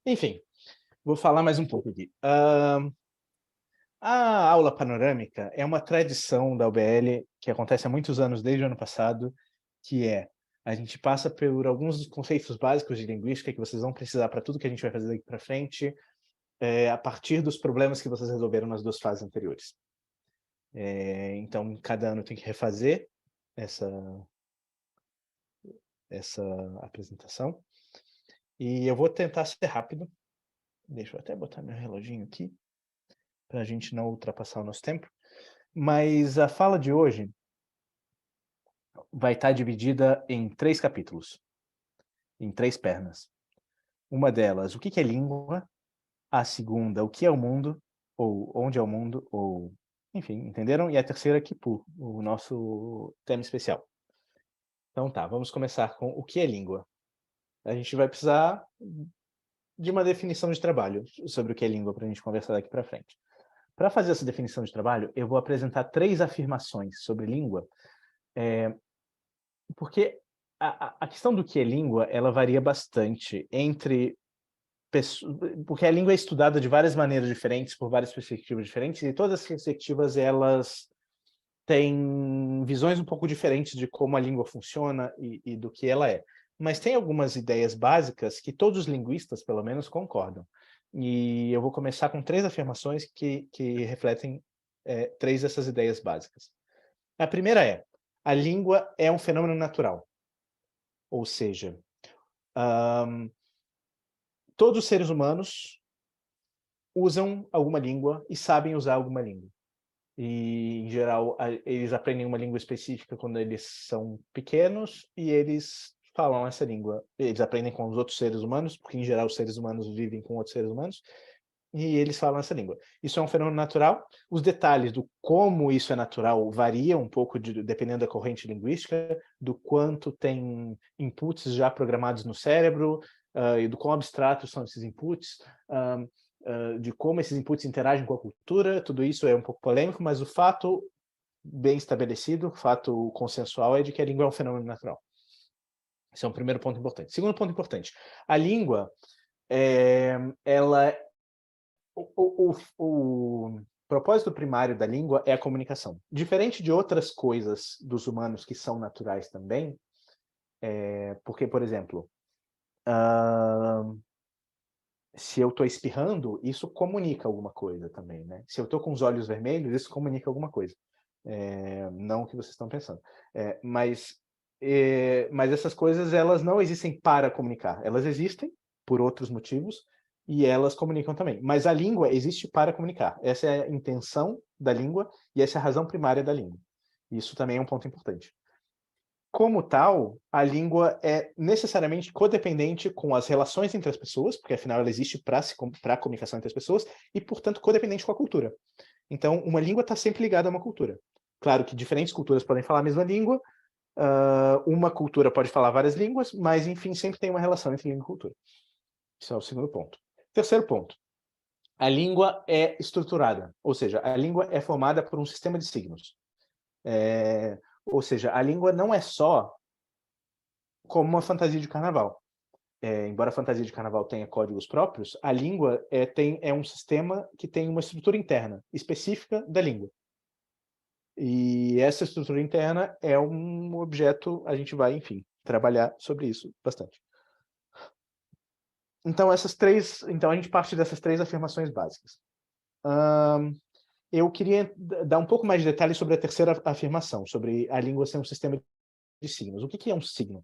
Enfim, vou falar mais um pouco aqui. A aula panorâmica é uma tradição da UBL que acontece há muitos anos, desde o ano passado, que é, a gente passa por alguns dos conceitos básicos de linguística que vocês vão precisar para tudo que a gente vai fazer daqui para frente, a partir dos problemas que vocês resolveram nas duas fases anteriores. Então, cada ano tem que refazer essa, essa apresentação. E eu vou tentar ser rápido. Deixa eu até botar meu reloginho aqui, para a gente não ultrapassar o nosso tempo. Mas a fala de hoje vai estar dividida em 3 capítulos, em 3 pernas. Uma delas, o que é língua? A segunda, o que é o mundo? Ou onde é o mundo? Ou, enfim, entenderam? E a terceira, Kipu, o nosso tema especial. Então tá, vamos começar com o que é língua. A gente vai precisar de uma definição de trabalho sobre o que é língua para a gente conversar daqui para frente. Para fazer essa definição de trabalho, eu vou apresentar 3 afirmações sobre língua, porque a questão do que é língua, ela varia bastante entre porque a língua é estudada de várias maneiras diferentes, por várias perspectivas diferentes, e todas as perspectivas, elas têm visões um pouco diferentes de como a língua funciona e do que ela é. Mas tem algumas ideias básicas que todos os linguistas, pelo menos, concordam. E eu vou começar com 3 afirmações que refletem 3 dessas ideias básicas. A primeira é: a língua é um fenômeno natural. Ou seja, todos os seres humanos usam alguma língua e sabem usar alguma língua. E, em geral, eles aprendem uma língua específica quando eles são pequenos e eles falam essa língua. Eles aprendem com os outros seres humanos, porque, em geral, os seres humanos vivem com outros seres humanos, e eles falam essa língua. Isso é um fenômeno natural. Os detalhes do como isso é natural variam um pouco dependendo da corrente linguística, do quanto tem inputs já programados no cérebro, e do quão abstratos são esses inputs, de como esses inputs interagem com a cultura. Tudo isso é um pouco polêmico, mas o fato bem estabelecido, o fato consensual, é de que a língua é um fenômeno natural. Esse é um primeiro ponto importante. Segundo ponto importante: a língua, ela o propósito primário da língua é a comunicação. Diferente de outras coisas dos humanos que são naturais também, porque, por exemplo, se eu estou espirrando, isso comunica alguma coisa também, né? Se eu estou com os olhos vermelhos, isso comunica alguma coisa. Não o que vocês estão pensando. Mas essas coisas, elas não existem para comunicar. Elas existem por outros motivos e elas comunicam também. Mas a língua existe para comunicar. Essa é a intenção da língua e essa é a razão primária da língua. Isso também é um ponto importante. Como tal, a língua é necessariamente codependente com as relações entre as pessoas, porque afinal ela existe para a comunicação entre as pessoas, e, portanto, codependente com a cultura. Então, uma língua está sempre ligada a uma cultura. Claro que diferentes culturas podem falar a mesma língua, uma cultura pode falar várias línguas, mas, enfim, sempre tem uma relação entre língua e cultura. Esse é o segundo ponto. Terceiro ponto: a língua é estruturada, ou seja, a língua é formada por um sistema de signos. Ou seja, a língua não é só como uma fantasia de carnaval. Embora a fantasia de carnaval tenha códigos próprios, a língua é um sistema que tem uma estrutura interna específica da língua. E essa estrutura interna é um objeto, a gente vai, enfim, trabalhar sobre isso bastante. Então, a gente parte dessas 3 afirmações básicas. Eu queria dar um pouco mais de detalhes sobre a terceira afirmação, sobre a língua ser um sistema de signos. O que é um signo?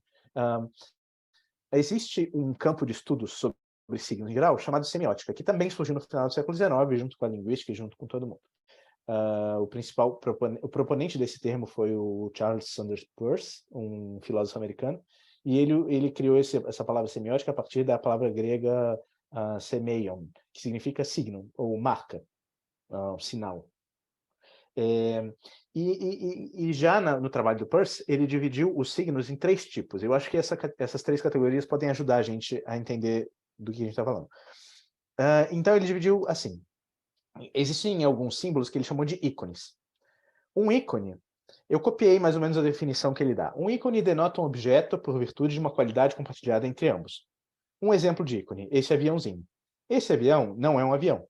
Existe um campo de estudos sobre signos em geral chamado semiótica, que também surgiu no final do século XIX, junto com a linguística e junto com todo mundo. O proponente desse termo foi o Charles Sanders Peirce, um filósofo americano, e ele criou essa palavra semiótica a partir da palavra grega semeion, que significa signo, ou marca, sinal. E já no trabalho do Peirce, ele dividiu os signos em 3 tipos. Eu acho que essas 3 categorias podem ajudar a gente a entender do que a gente está falando. Então, ele dividiu assim: existem alguns símbolos que ele chamou de ícones. Um ícone, eu copiei mais ou menos a definição que ele dá. Um ícone denota um objeto por virtude de uma qualidade compartilhada entre ambos. Um exemplo de ícone, esse aviãozinho. Esse avião não é um avião,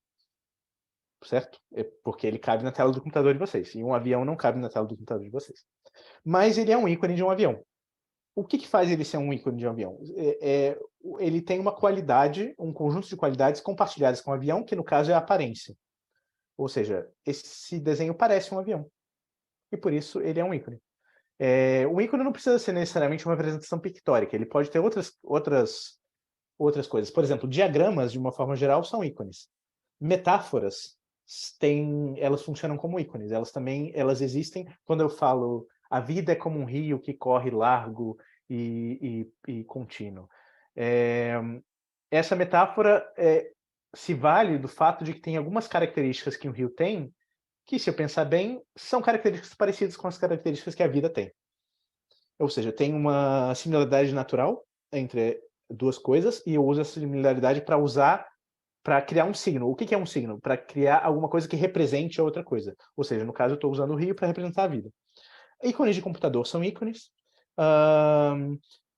certo? É porque ele cabe na tela do computador de vocês. E um avião não cabe na tela do computador de vocês. Mas ele é um ícone de um avião. O que faz ele ser um ícone de um avião? Ele tem uma qualidade, um conjunto de qualidades compartilhadas com o avião, que no caso é a aparência. Ou seja, esse desenho parece um avião. E por isso ele é um ícone. O ícone não precisa ser necessariamente uma representação pictórica, ele pode ter outras coisas. Por exemplo, diagramas, de uma forma geral, são ícones. Metáforas, elas funcionam como ícones. Elas existem quando eu falo a vida é como um rio que corre largo e contínuo. Essa metáfora se vale do fato de que tem algumas características que um rio tem, que, se eu pensar bem, são características parecidas com as características que a vida tem. Ou seja, tem uma similaridade natural entre duas coisas, e eu uso essa similaridade para criar um signo. O que é um signo? Para criar alguma coisa que represente a outra coisa. Ou seja, no caso, eu estou usando o rio para representar a vida. Ícones de computador são ícones.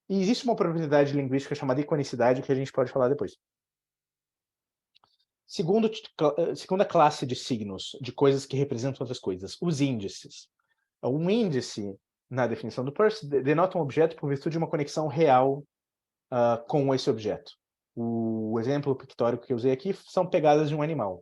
E existe uma propriedade linguística chamada iconicidade, que a gente pode falar depois. Segunda classe de signos, de coisas que representam outras coisas, os índices. Um índice, na definição do Peirce, denota um objeto por virtude de uma conexão real com esse objeto. O exemplo pictórico que eu usei aqui são pegadas de um animal.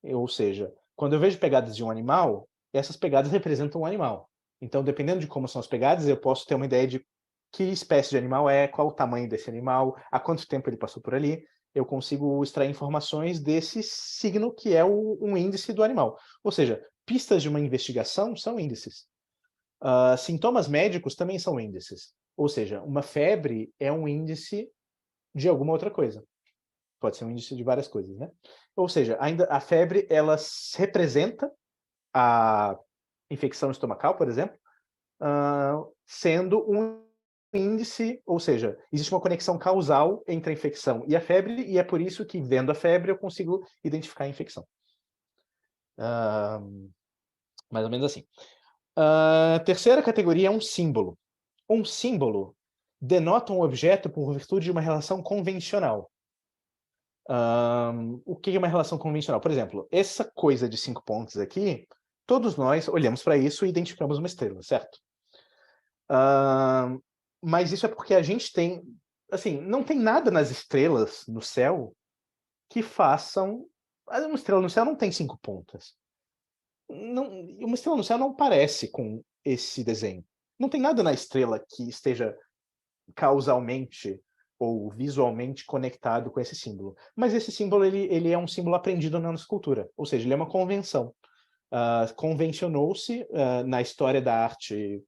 Ou seja, quando eu vejo pegadas de um animal, essas pegadas representam um animal. Então, dependendo de como são as pegadas, eu posso ter uma ideia de que espécie de animal é, qual o tamanho desse animal, há quanto tempo ele passou por ali. Eu consigo extrair informações desse signo que é um índice do animal. Ou seja, pistas de uma investigação são índices. Sintomas médicos também são índices. Ou seja, uma febre é um índice de alguma outra coisa. Pode ser um índice de várias coisas, né? Ou seja, ainda a febre, ela representa a infecção estomacal, por exemplo, sendo um índice, ou seja, existe uma conexão causal entre a infecção e a febre, e é por isso que, vendo a febre, eu consigo identificar a infecção. Mais ou menos assim. A terceira categoria é um símbolo. Um símbolo denota um objeto por virtude de uma relação convencional. O que é uma relação convencional? Por exemplo, essa coisa de 5 pontos aqui, todos nós olhamos para isso e identificamos uma estrela, certo? Mas isso é porque a gente tem... Assim, não tem nada nas estrelas no céu que façam... Uma estrela no céu não tem 5 pontas. Uma estrela no céu não parece com esse desenho. Não tem nada na estrela que esteja causalmente ou visualmente conectado com esse símbolo. Mas esse símbolo ele é um símbolo aprendido na nossa cultura, ou seja, ele é uma convenção. Convencionou-se na história da arte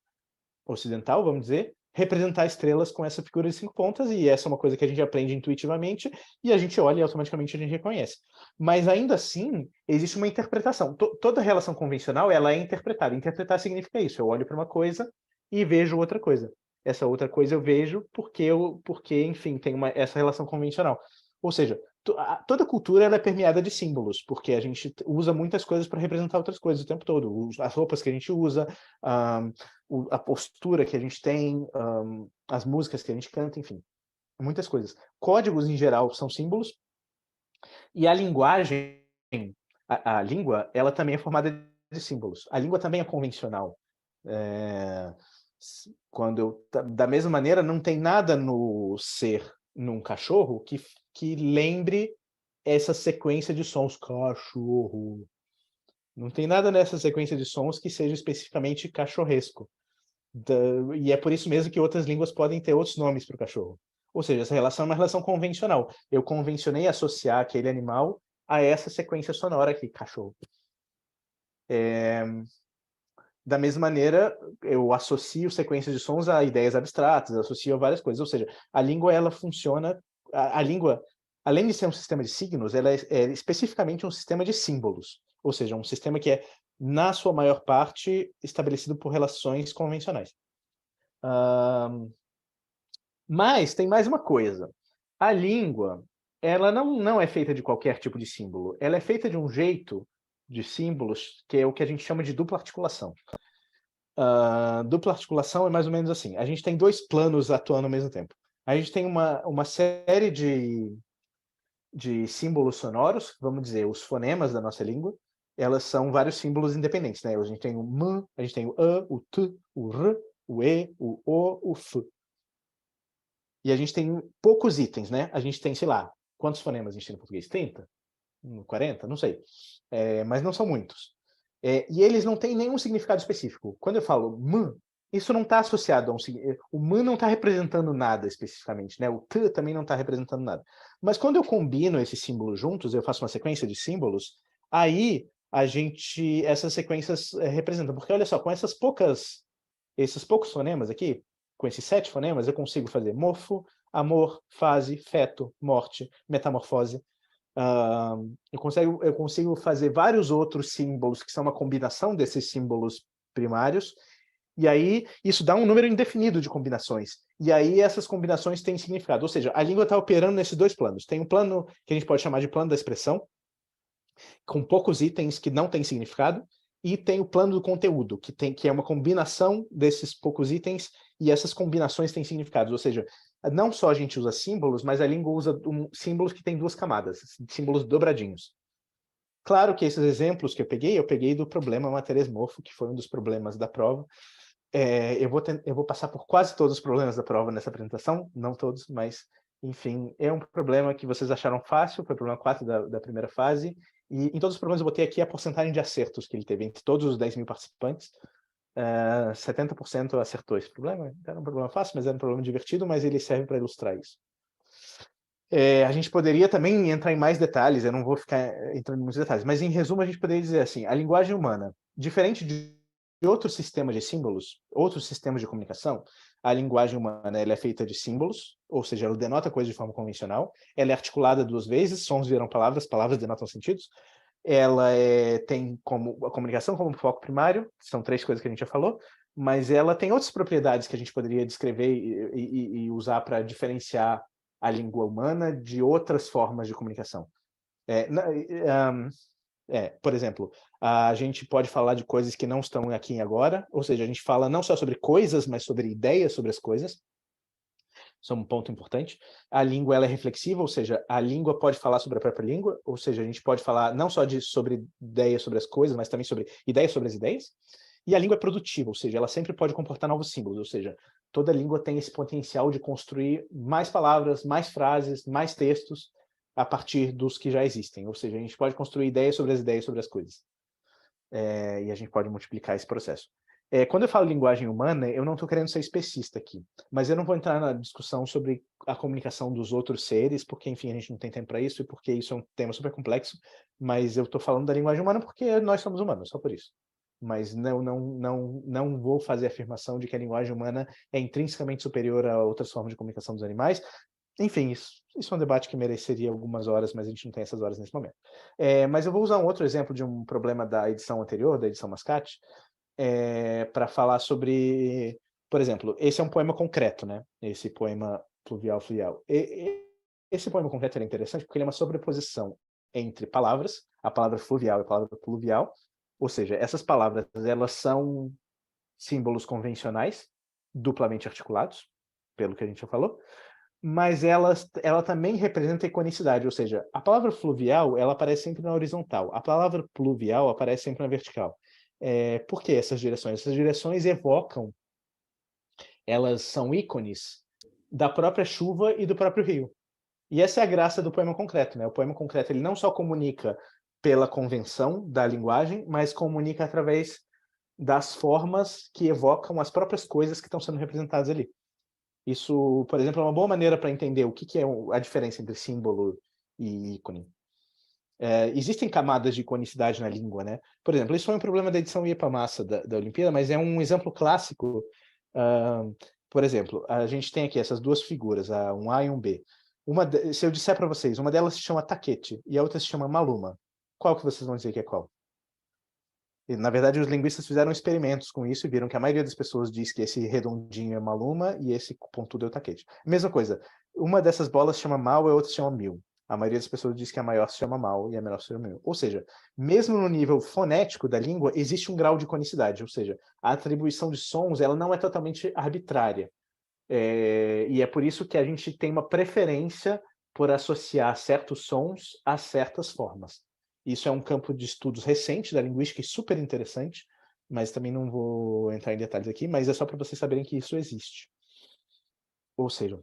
ocidental, vamos dizer, representar estrelas com essa figura de 5 pontas, e essa é uma coisa que a gente aprende intuitivamente, e a gente olha e automaticamente a gente reconhece. Mas ainda assim, existe uma interpretação. Toda relação convencional, ela é interpretada. Interpretar significa isso, eu olho para uma coisa e vejo outra coisa. Essa outra coisa eu vejo porque enfim, tem essa relação convencional. Ou seja, toda cultura ela é permeada de símbolos, porque a gente usa muitas coisas para representar outras coisas o tempo todo. As roupas que a gente usa, a postura que a gente tem, as músicas que a gente canta, enfim, muitas coisas. Códigos, em geral, são símbolos, e a linguagem, a língua, ela também é formada de símbolos. A língua também é convencional. Da mesma maneira, não tem nada no ser, num cachorro, que lembre essa sequência de sons. Cachorro. Não tem nada nessa sequência de sons que seja especificamente cachorresco. E é por isso mesmo que outras línguas podem ter outros nomes para o cachorro. Ou seja, essa relação é uma relação convencional. Eu convencionei associar aquele animal a essa sequência sonora aqui, cachorro. Da mesma maneira, eu associo sequências de sons a ideias abstratas, associo a várias coisas. Ou seja, a língua ela funciona... A língua, além de ser um sistema de signos, ela é especificamente um sistema de símbolos. Ou seja, um sistema que é, na sua maior parte, estabelecido por relações convencionais. Mas tem mais uma coisa. A língua, ela não é feita de qualquer tipo de símbolo. Ela é feita de um jeito de símbolos que é o que a gente chama de dupla articulação. Dupla articulação é mais ou menos assim. A gente tem 2 planos atuando ao mesmo tempo. A gente tem uma série de símbolos sonoros, vamos dizer, os fonemas da nossa língua, elas são vários símbolos independentes, né? A gente tem o M, a gente tem o A, o T, o R, o E, o O, o F. E a gente tem poucos itens, né? A gente tem, sei lá, quantos fonemas a gente tem no português? 30? 40? Não sei. Mas não são muitos. E eles não têm nenhum significado específico. Quando eu falo M, isso não está associado a o M não está representando nada especificamente, né? O T também não está representando nada. Mas quando eu combino esses símbolos juntos, eu faço uma sequência de símbolos, aí essas sequências representam. Porque olha só, com esses poucos fonemas aqui, com esses 7 fonemas, eu consigo fazer mofo, amor, fase, feto, morte, metamorfose. Eu consigo fazer vários outros símbolos que são uma combinação desses símbolos primários, e aí isso dá um número indefinido de combinações. E aí essas combinações têm significado. Ou seja, a língua está operando nesses dois planos. Tem um plano que a gente pode chamar de plano da expressão, com poucos itens que não têm significado, e tem o plano do conteúdo, que é uma combinação desses poucos itens, e essas combinações têm significados. Ou seja, não só a gente usa símbolos, mas a língua usa símbolos que têm 2 camadas, símbolos dobradinhos. Claro que esses exemplos que eu peguei do problema matéria-esmorfo, que foi um dos problemas da prova. Eu vou passar por quase todos os problemas da prova nessa apresentação, não todos, mas, enfim, é um problema que vocês acharam fácil, foi o problema 4 da primeira fase, e em todos os problemas eu botei aqui a porcentagem de acertos que ele teve entre todos os 10 mil participantes. 70% acertou esse problema. Era um problema fácil, mas era um problema divertido, mas ele serve para ilustrar isso. A gente poderia também entrar em mais detalhes, eu não vou ficar entrando em muitos detalhes, mas em resumo a gente poderia dizer assim, a linguagem humana, diferente de outros sistemas de símbolos, outros sistemas de comunicação, a linguagem humana ela é feita de símbolos, ou seja, ela denota coisas de forma convencional, ela é articulada 2 vezes, sons viram palavras, palavras denotam sentidos, ela tem como a comunicação como foco primário, são 3 coisas que a gente já falou, mas ela tem outras propriedades que a gente poderia descrever e usar para diferenciar a língua humana de outras formas de comunicação. Por exemplo, a gente pode falar de coisas que não estão aqui e agora, ou seja, a gente fala não só sobre coisas, mas sobre ideias sobre as coisas. Isso é um ponto importante. A língua ela é reflexiva, ou seja, a língua pode falar sobre a própria língua, ou seja, a gente pode falar não só sobre ideias sobre as coisas, mas também sobre ideias sobre as ideias. E a língua é produtiva, ou seja, ela sempre pode comportar novos símbolos, ou seja, toda língua tem esse potencial de construir mais palavras, mais frases, mais textos a partir dos que já existem. Ou seja, a gente pode construir ideias sobre as coisas. E a gente pode multiplicar esse processo. Quando eu falo linguagem humana, eu não estou querendo ser especista aqui, mas eu não vou entrar na discussão sobre a comunicação dos outros seres, porque, enfim, a gente não tem tempo para isso e porque isso é um tema super complexo, mas eu estou falando da linguagem humana porque nós somos humanos, só por isso. Mas não vou fazer a afirmação de que a linguagem humana é intrinsecamente superior a outras formas de comunicação dos animais. Enfim, isso é um debate que mereceria algumas horas, mas a gente não tem essas horas nesse momento. Mas eu vou usar um outro exemplo de um problema da edição anterior, da edição Mascate, para falar sobre, por exemplo, esse é um poema concreto, né? Esse poema Pluvial Fluvial. Esse poema concreto é interessante porque ele é uma sobreposição entre palavras, a palavra fluvial e a palavra pluvial, ou seja, essas palavras elas são símbolos convencionais, duplamente articulados, pelo que a gente já falou, mas ela também representa iconicidade, ou seja, a palavra fluvial ela aparece sempre na horizontal, a palavra pluvial aparece sempre na vertical. Por que essas direções? Essas direções evocam, elas são ícones da própria chuva e do próprio rio. E essa é a graça do poema concreto, né? O poema concreto ele não só comunica pela convenção da linguagem, mas comunica através das formas que evocam as próprias coisas que estão sendo representadas ali. Isso, por exemplo, é uma boa maneira para entender o que é a diferença entre símbolo e ícone. Existem camadas de iconicidade na língua, né? Por exemplo, isso foi um problema da edição Iepa-Massa da Olimpíada, mas é um exemplo clássico. Por exemplo, a gente tem aqui essas 2 figuras, um A e um B. Se eu disser para vocês, uma delas se chama Taquete e a outra se chama Maluma. Qual que vocês vão dizer que é qual? E, na verdade, os linguistas fizeram experimentos com isso e viram que a maioria das pessoas diz que esse redondinho é Maluma e esse pontudo é o Taquete. Mesma coisa, uma dessas bolas se chama Mal e a outra se chama Mil. A maioria das pessoas diz que a maior se chama Mal e a menor se chama Mil. Ou seja, mesmo no nível fonético da língua, existe um grau de iconicidade. Ou seja, a atribuição de sons ela não é totalmente arbitrária. E é por isso que a gente tem uma preferência por associar certos sons a certas formas. Isso é um campo de estudos recente da linguística e super interessante, mas também não vou entrar em detalhes aqui, mas é só para vocês saberem que isso existe. Ou seja,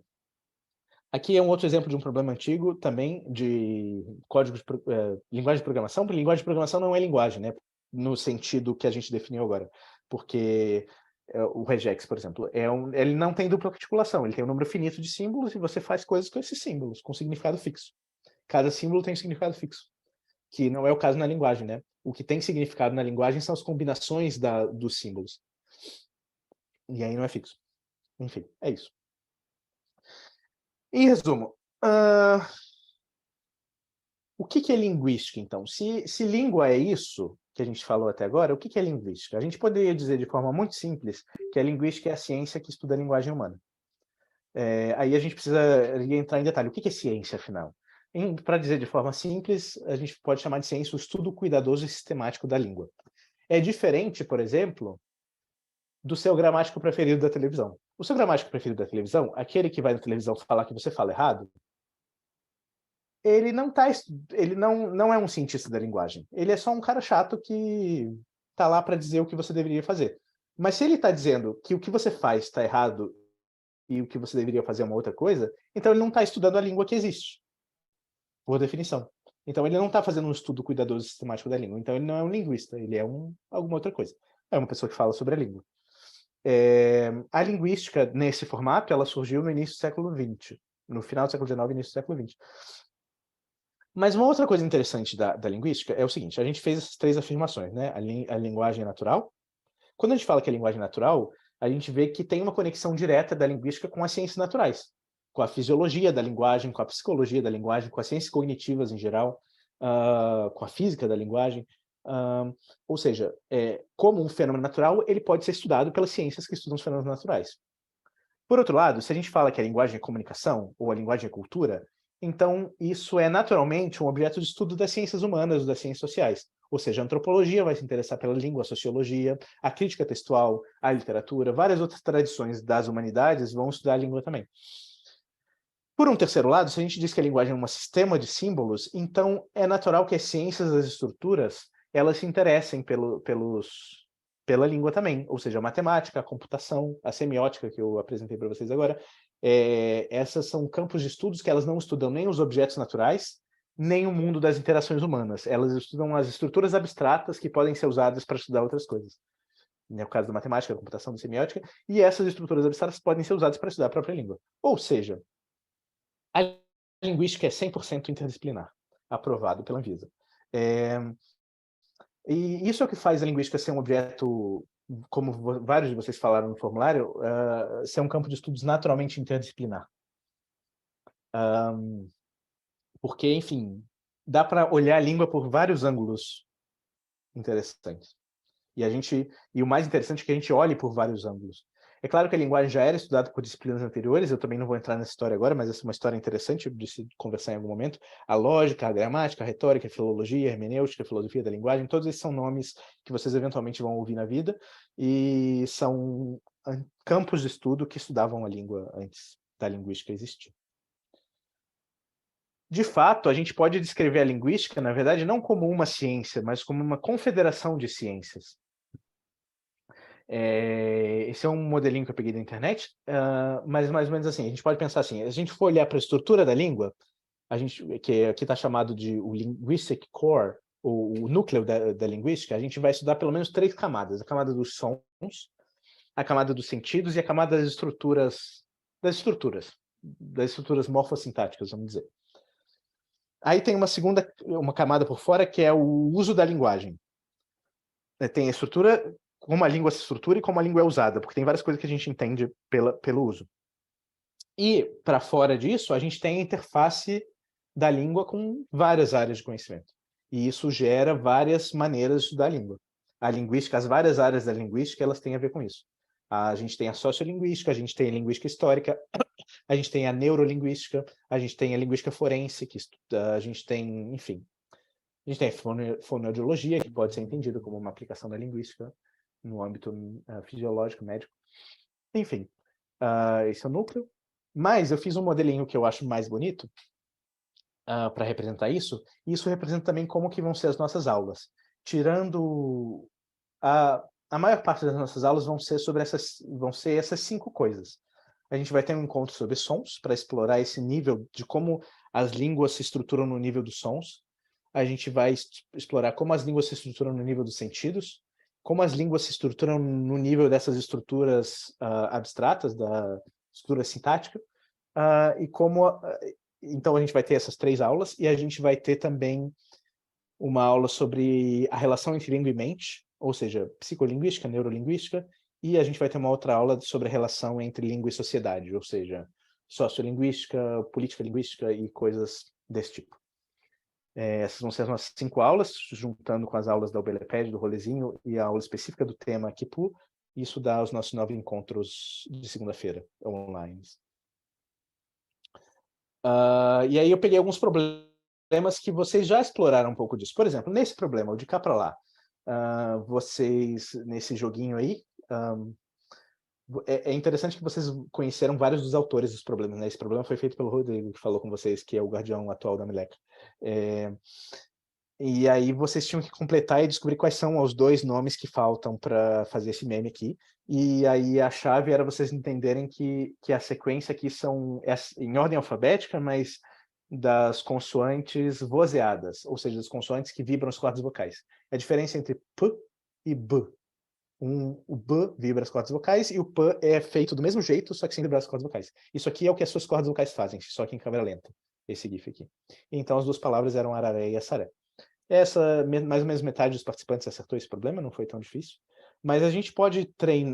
aqui é um outro exemplo de um problema antigo também de código de linguagem de programação, porque linguagem de programação não é linguagem, né? No sentido que a gente definiu agora. Porque o regex, por exemplo, ele não tem dupla articulação, ele tem um número finito de símbolos e você faz coisas com esses símbolos, com significado fixo. Cada símbolo tem um significado fixo, que não é o caso na linguagem, né? O que tem significado na linguagem são as combinações dos símbolos. E aí não é fixo. Enfim, é isso. Em resumo, o que é linguística, então? Se língua é isso que a gente falou até agora, o que é linguística? A gente poderia dizer de forma muito simples que a linguística é a ciência que estuda a linguagem humana. Aí a gente precisaria entrar em detalhe. O que é ciência, afinal? Para dizer de forma simples, a gente pode chamar de ciência o estudo cuidadoso e sistemático da língua. É diferente, por exemplo, do seu gramático preferido da televisão. O seu gramático preferido da televisão, aquele que vai na televisão falar que você fala errado, ele não é um cientista da linguagem. Ele é só um cara chato que tá lá para dizer o que você deveria fazer. Mas se ele está dizendo que o que você faz está errado e o que você deveria fazer é uma outra coisa, então ele não está estudando a língua que existe, por definição. Então ele não está fazendo um estudo cuidadoso e sistemático da língua. Então ele não é um linguista, ele é alguma outra coisa. É uma pessoa que fala sobre a língua. A linguística, nesse formato, ela surgiu no início do século XX, no final do século XIX e início do século XX. Mas uma outra coisa interessante da linguística é o seguinte, a gente fez essas três afirmações, né? A linguagem é natural. Quando a gente fala que é linguagem natural, a gente vê que tem uma conexão direta da linguística com as ciências naturais, com a fisiologia da linguagem, com a psicologia da linguagem, com as ciências cognitivas em geral, com a física da linguagem. Ou seja, como um fenômeno natural, ele pode ser estudado pelas ciências que estudam os fenômenos naturais. Por outro lado, se a gente fala que a linguagem é comunicação, ou a linguagem é cultura, então isso é naturalmente um objeto de estudo das ciências humanas, das ciências sociais. Ou seja, a antropologia vai se interessar pela língua, a sociologia, a crítica textual, a literatura, várias outras tradições das humanidades vão estudar a língua também. Por um terceiro lado, se a gente diz que a linguagem é um sistema de símbolos, então é natural que as ciências das estruturas elas se interessem pela língua também, ou seja, a matemática, a computação, a semiótica que eu apresentei para vocês agora, essas são campos de estudos que elas não estudam nem os objetos naturais, nem o mundo das interações humanas. Elas estudam as estruturas abstratas que podem ser usadas para estudar outras coisas. É o caso da matemática, da computação, da semiótica, e essas estruturas abstratas podem ser usadas para estudar a própria língua. Ou seja, a linguística é 100% interdisciplinar, aprovado pela Anvisa. E isso é o que faz a linguística ser um objeto, como vários de vocês falaram no formulário, ser um campo de estudos naturalmente interdisciplinar. Porque, enfim, dá para olhar a língua por vários ângulos interessantes. E o mais interessante é que a gente olhe por vários ângulos. É claro que a linguagem já era estudada por disciplinas anteriores, eu também não vou entrar nessa história agora, mas essa é uma história interessante de se conversar em algum momento. A lógica, a gramática, a retórica, a filologia, a hermenêutica, a filosofia da linguagem, todos esses são nomes que vocês eventualmente vão ouvir na vida e são campos de estudo que estudavam a língua antes da linguística existir. De fato, a gente pode descrever a linguística, na verdade, não como uma ciência, mas como uma confederação de ciências. Esse é um modelinho que eu peguei da internet, mas mais ou menos assim, a gente pode pensar assim, se a gente for olhar para a estrutura da língua, que aqui está chamado de o linguistic core, o núcleo da linguística, a gente vai estudar pelo menos três camadas, a camada dos sons, a camada dos sentidos e a camada das estruturas morfossintáticas, vamos dizer. Aí tem uma camada por fora, que é o uso da linguagem. Tem a estrutura, como a língua se estrutura e como a língua é usada, porque tem várias coisas que a gente entende pelo uso. E, para fora disso, a gente tem a interface da língua com várias áreas de conhecimento. E isso gera várias maneiras de estudar a língua. A linguística, as várias áreas da linguística, elas têm a ver com isso. A gente tem a sociolinguística, a gente tem a linguística histórica, a gente tem a neurolinguística, a gente tem a linguística forense, que estuda, a gente tem, enfim, a gente tem a fonoaudiologia, que pode ser entendida como uma aplicação da linguística no âmbito fisiológico, médico. Enfim, Esse é o núcleo. Mas eu fiz um modelinho que eu acho mais bonito para representar isso. E isso representa também como que vão ser as nossas aulas. Tirando a maior parte das nossas aulas vão ser essas 5 coisas. A gente vai ter um encontro sobre sons, para explorar esse nível de como as línguas se estruturam no nível dos sons. A gente vai explorar como as línguas se estruturam no nível dos sentidos, como as línguas se estruturam no nível dessas estruturas abstratas, da estrutura sintática, e como... Então, a gente vai ter essas 3 aulas, e a gente vai ter também uma aula sobre a relação entre língua e mente, ou seja, psicolinguística, neurolinguística, e a gente vai ter uma outra aula sobre a relação entre língua e sociedade, ou seja, sociolinguística, política linguística e coisas desse tipo. Essas vão ser as nossas 5 aulas, juntando com as aulas da Obeleped, do Rolezinho, e a aula específica do tema Kipu. Isso dá os nossos 9 encontros de segunda-feira, online. E aí eu peguei alguns problemas que vocês já exploraram um pouco disso. Por exemplo, nesse problema, o de cá para lá, vocês, nesse joguinho aí, é interessante que vocês conheceram vários dos autores dos problemas, né? Esse problema foi feito pelo Rodrigo, que falou com vocês, que é o guardião atual da Meleca. E aí vocês tinham que completar e descobrir quais são os 2 nomes que faltam para fazer esse meme aqui. E aí a chave era vocês entenderem que a sequência aqui é em ordem alfabética, mas das consoantes vozeadas, ou seja, das consoantes que vibram as cordas vocais. A diferença entre P e B. O B vibra as cordas vocais e o P é feito do mesmo jeito, só que sem vibrar as cordas vocais. Isso aqui é o que as suas cordas vocais fazem, só que em câmera lenta. Esse GIF aqui. Então as 2 palavras eram araré e assaré. Mais ou menos metade dos participantes acertou esse problema, não foi tão difícil. Mas a gente pode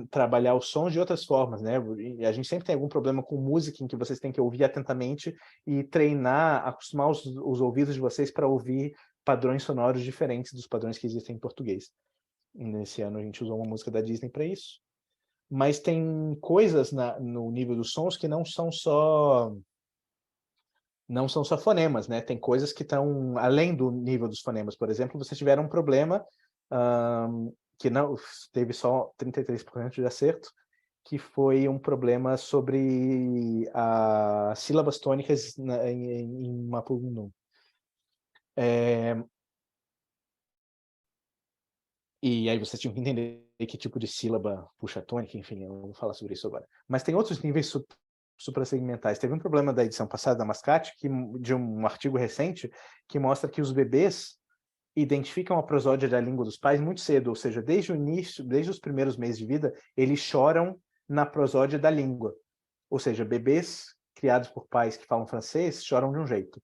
trabalhar os sons de outras formas, né? E a gente sempre tem algum problema com música em que vocês têm que ouvir atentamente e treinar, acostumar os ouvidos de vocês para ouvir padrões sonoros diferentes dos padrões que existem em português. Nesse ano a gente usou uma música da Disney para isso. Mas tem coisas no nível dos sons que não são só fonemas, né? Tem coisas que estão além do nível dos fonemas. Por exemplo, vocês tiveram um problema que não teve só 33% de acerto, que foi um problema sobre as sílabas tônicas em Mapudungun. E aí vocês tinham que entender que tipo de sílaba puxa tônica, enfim, eu não vou falar sobre isso agora. Mas tem outros níveis suprassegmentais. Teve um problema da edição passada da Mascate, de um artigo recente, que mostra que os bebês identificam a prosódia da língua dos pais muito cedo, ou seja, desde o início, desde os primeiros meses de vida, eles choram na prosódia da língua. Ou seja, bebês criados por pais que falam francês choram de um jeito,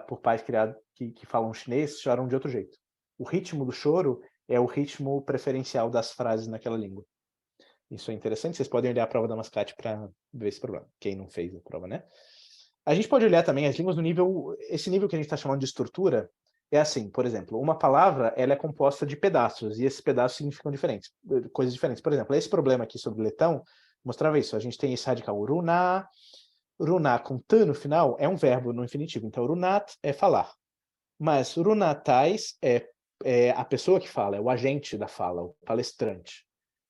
por pais criados que falam chinês choram de outro jeito. O ritmo do choro é o ritmo preferencial das frases naquela língua. Isso é interessante, vocês podem olhar a prova da Mascate para ver esse problema, quem não fez a prova, né? A gente pode olhar também as línguas no nível... Esse nível que a gente está chamando de estrutura é assim, por exemplo, uma palavra ela é composta de pedaços, e esses pedaços significam coisas diferentes. Por exemplo, esse problema aqui sobre o letão mostrava isso. A gente tem esse radical runá. Runá com t no final é um verbo no infinitivo. Então, runat é falar. Mas runatais é a pessoa que fala, é o agente da fala, o palestrante.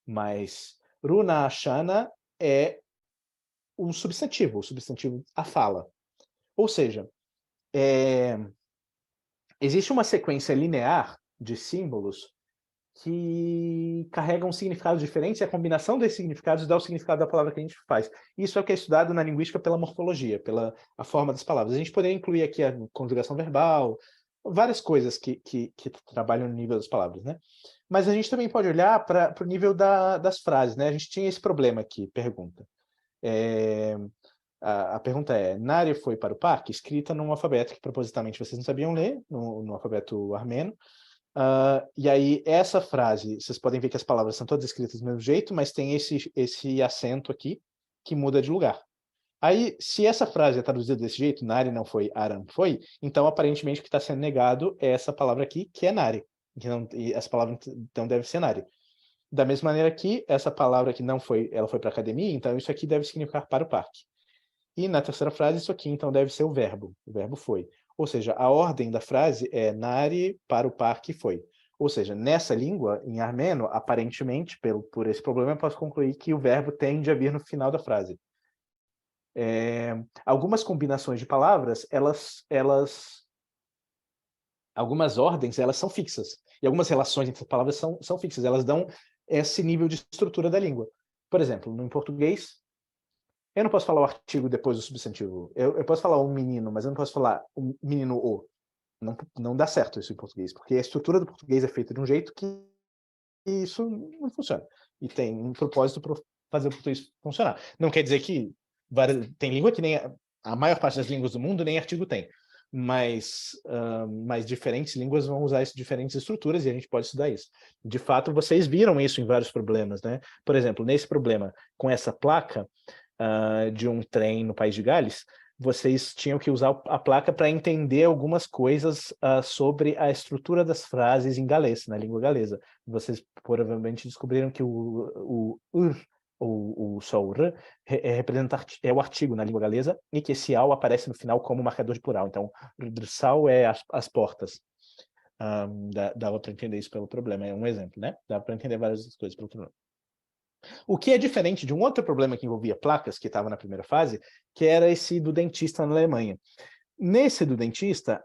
Mas runashana é o substantivo a fala. Ou seja, existe uma sequência linear de símbolos que carregam significados diferentes e a combinação desses significados dá o significado da palavra que a gente faz. Isso é o que é estudado na linguística pela morfologia, pela a forma das palavras. A gente poderia incluir aqui a conjugação verbal, várias coisas que trabalham no nível das palavras, né? Mas a gente também pode olhar para o nível das frases, né? A gente tinha esse problema aqui, pergunta. A pergunta é, Nari foi para o parque? Escrita num alfabeto que propositalmente vocês não sabiam ler, no alfabeto armeno. E aí, essa frase, vocês podem ver que as palavras são todas escritas do mesmo jeito, mas tem esse acento aqui que muda de lugar. Aí, se essa frase é traduzida desse jeito, Nari não foi, Aram foi, então aparentemente o que está sendo negado é essa palavra aqui, que é Nari. E essa palavra então deve ser Nari. Da mesma maneira que essa palavra que não foi, ela foi para a academia, então isso aqui deve significar para o parque. E na terceira frase, isso aqui então deve ser o verbo foi. Ou seja, a ordem da frase é Nari para o parque foi. Ou seja, nessa língua, em armênio, aparentemente, por esse problema, eu posso concluir que o verbo tende a vir no final da frase. Algumas combinações de palavras, algumas ordens, elas são fixas. E algumas relações entre as palavras são fixas. Elas dão esse nível de estrutura da língua. Por exemplo, no português, eu não posso falar o artigo depois do substantivo. Eu posso falar um menino, mas eu não posso falar um menino o. Não dá certo isso em português, porque a estrutura do português é feita de um jeito que isso não funciona. E tem um propósito para fazer o português funcionar. Não quer dizer que tem língua que nem a maior parte das línguas do mundo nem artigo tem. Mas diferentes línguas vão usar diferentes estruturas e a gente pode estudar isso. De fato, vocês viram isso em vários problemas, né? Por exemplo, nesse problema com essa placa de um trem no País de Gales, vocês tinham que usar a placa para entender algumas coisas sobre a estrutura das frases em galês, na língua galesa. Vocês provavelmente descobriram que o só o r é o artigo na língua galesa e que esse ao aparece no final como marcador de plural. Então, sal é as portas. Dava para entender isso pelo problema. É um exemplo, né? Dava para entender várias coisas pelo problema. O que é diferente de um outro problema que envolvia placas, que estava na primeira fase, que era esse do dentista na Alemanha. Nesse do dentista,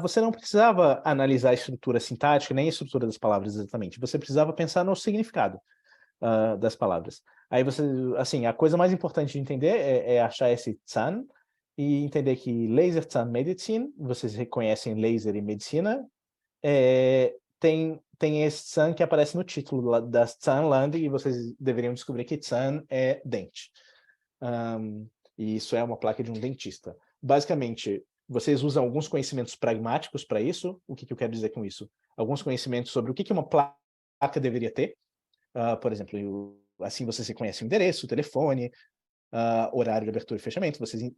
você não precisava analisar a estrutura sintática, nem a estrutura das palavras exatamente. Você precisava pensar no significado das palavras. Aí assim, a coisa mais importante de entender é achar esse Zahn e entender que Laser Zahnmedizin, vocês reconhecem laser e medicina, tem esse Zahn que aparece no título da Zahnland e vocês deveriam descobrir que Zahn é dente. E isso é uma placa de um dentista. Basicamente, vocês usam alguns conhecimentos pragmáticos para isso. O que eu quero dizer com isso? Alguns conhecimentos sobre o que uma placa deveria ter. Por exemplo, assim vocês reconhecem o endereço, o telefone, horário de abertura e fechamento. Vocês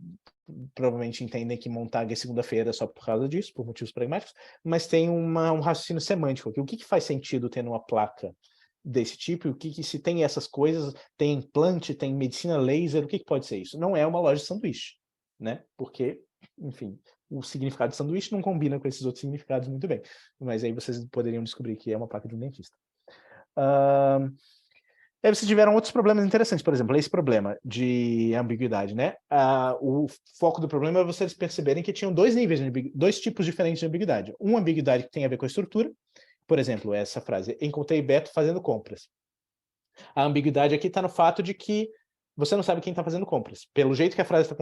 provavelmente entendem que Montague é segunda-feira só por causa disso, por motivos pragmáticos, mas tem um raciocínio semântico aqui. O que faz sentido ter uma placa desse tipo? O que se tem essas coisas, tem implante, tem medicina laser, o que pode ser isso? Não é uma loja de sanduíche, né? Porque, enfim, o significado de sanduíche não combina com esses outros significados muito bem. Mas aí vocês poderiam descobrir que é uma placa de um dentista. Aí vocês tiveram outros problemas interessantes, por exemplo, esse problema de ambiguidade, né? O foco do problema é vocês perceberem que tinham dois tipos diferentes de ambiguidade. Uma ambiguidade que tem a ver com a estrutura, por exemplo, essa frase, encontrei Beto fazendo compras. A ambiguidade aqui está no fato de que você não sabe quem está fazendo compras. Pelo jeito que a frase está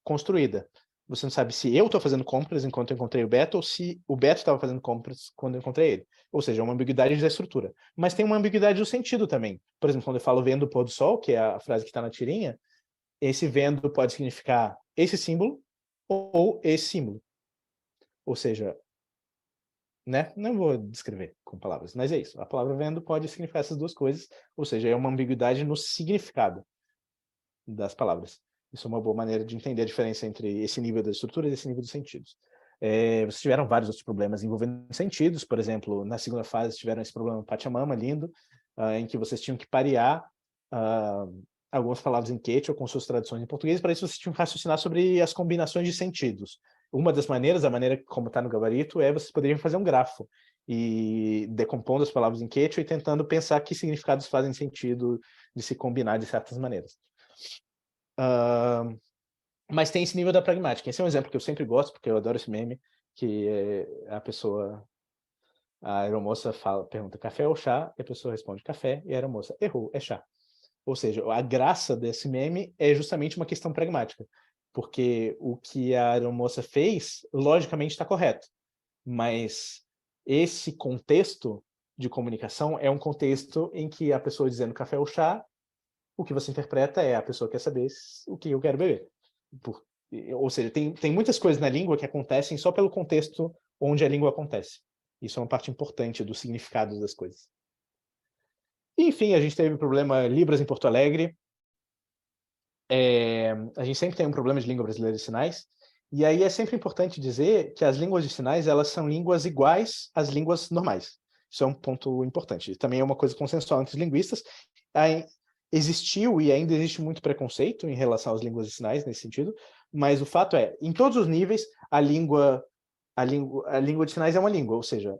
construída, você não sabe se eu estou fazendo compras enquanto eu encontrei o Beto ou se o Beto estava fazendo compras quando eu encontrei ele. Ou seja, é uma ambiguidade da estrutura. Mas tem uma ambiguidade do sentido também. Por exemplo, quando eu falo vendo o pôr do sol, que é a frase que está na tirinha, esse vendo pode significar esse símbolo ou esse símbolo. Ou seja, né? Não vou descrever com palavras, mas é isso. A palavra vendo pode significar essas duas coisas, ou seja, é uma ambiguidade no significado das palavras. Isso é uma boa maneira de entender a diferença entre esse nível da estrutura e esse nível dos sentidos. Vocês tiveram vários outros problemas envolvendo sentidos, por exemplo, na segunda fase tiveram esse problema Pachamama lindo, em que vocês tinham que parear algumas palavras em quechua com suas traduções em português, para isso vocês tinham que raciocinar sobre as combinações de sentidos. Uma das maneiras, a maneira como está no gabarito, é vocês poderiam fazer um grafo e decompondo as palavras em quechua e tentando pensar que significados fazem sentido de se combinar de certas maneiras. Mas tem esse nível da pragmática. Esse é um exemplo que eu sempre gosto, porque eu adoro esse meme, que a aeromoça pergunta café ou chá, e a pessoa responde café, e a aeromoça errou, é chá. Ou seja, a graça desse meme é justamente uma questão pragmática, porque o que a aeromoça fez, logicamente está correto, mas esse contexto de comunicação é um contexto em que a pessoa dizendo café ou chá, o que você interpreta é a pessoa quer saber o que eu quero beber. Ou seja, tem muitas coisas na língua que acontecem só pelo contexto onde a língua acontece. Isso é uma parte importante do significado das coisas. Enfim, a gente teve o problema Libras em Porto Alegre. A gente sempre tem um problema de língua brasileira de sinais. E aí é sempre importante dizer que as línguas de sinais, elas são línguas iguais às línguas normais. Isso é um ponto importante. Também é uma coisa consensual entre os linguistas. Existiu e ainda existe muito preconceito em relação às línguas de sinais nesse sentido, mas o fato é, em todos os níveis, a língua a língua de sinais é uma língua, ou seja,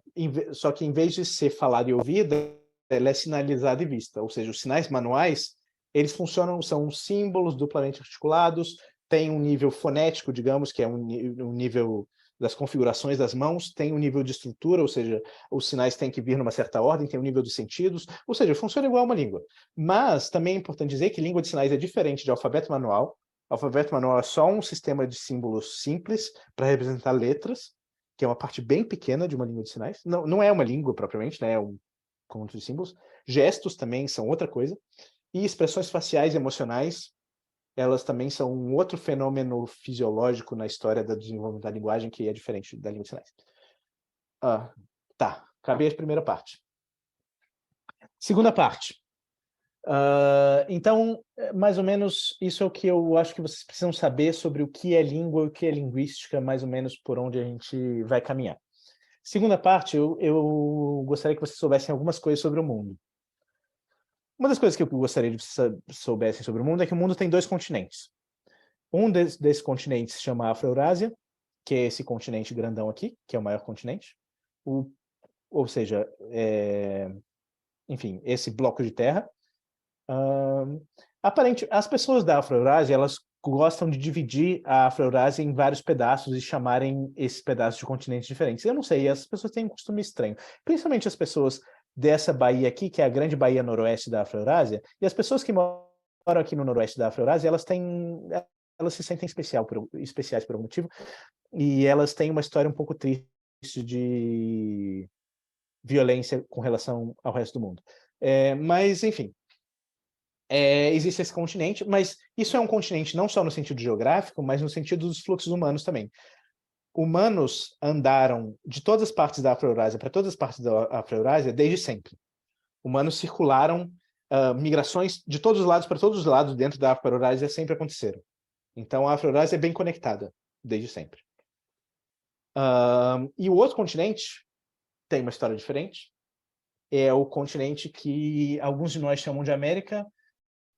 só que em vez de ser falada e ouvida, ela é sinalizada e vista, ou seja, os sinais manuais, eles funcionam, são símbolos duplamente articulados, tem um nível fonético, digamos, que é um nível das configurações das mãos, tem um nível de estrutura, ou seja, os sinais têm que vir numa certa ordem, tem um nível de sentidos, ou seja, funciona igual a uma língua. Mas também é importante dizer que língua de sinais é diferente de alfabeto manual. Alfabeto manual é só um sistema de símbolos simples para representar letras, que é uma parte bem pequena de uma língua de sinais. Não é uma língua propriamente, né? É um conjunto de símbolos. Gestos também são outra coisa. E expressões faciais e emocionais, elas também são um outro fenômeno fisiológico na história do desenvolvimento da linguagem que é diferente da língua de sinais. Tá, acabei a primeira parte. Segunda parte. Então, mais ou menos, isso é o que eu acho que vocês precisam saber sobre o que é língua e o que é linguística, mais ou menos por onde a gente vai caminhar. Segunda parte, eu gostaria que vocês soubessem algumas coisas sobre o mundo. Uma das coisas que eu gostaria de que vocês soubessem sobre o mundo é que o mundo tem 2 continentes. Um desses continentes se chama Afro-Eurásia, que é esse continente grandão aqui, que é o maior continente. Ou seja, enfim, esse bloco de terra. As pessoas da Afro-Eurásia, elas gostam de dividir a Afro-Eurásia em vários pedaços e chamarem esses pedaços de continentes diferentes. Eu não sei, as pessoas têm um costume estranho. Principalmente as pessoas dessa baía aqui, que é a grande baía noroeste da Afro-Eurásia, e as pessoas que moram aqui no noroeste da Afro-Eurásia, elas se sentem especiais por algum motivo, e elas têm uma história um pouco triste de violência com relação ao resto do mundo. Mas, enfim, existe esse continente, mas isso é um continente não só no sentido geográfico, mas no sentido dos fluxos humanos também. Humanos andaram de todas as partes da Afro-Eurásia para todas as partes da Afro-Eurásia desde sempre. Humanos circularam, migrações de todos os lados para todos os lados dentro da Afro-Eurásia sempre aconteceram. Então a Afro-Eurásia é bem conectada desde sempre. E o outro continente tem uma história diferente. É o continente que alguns de nós chamam de América,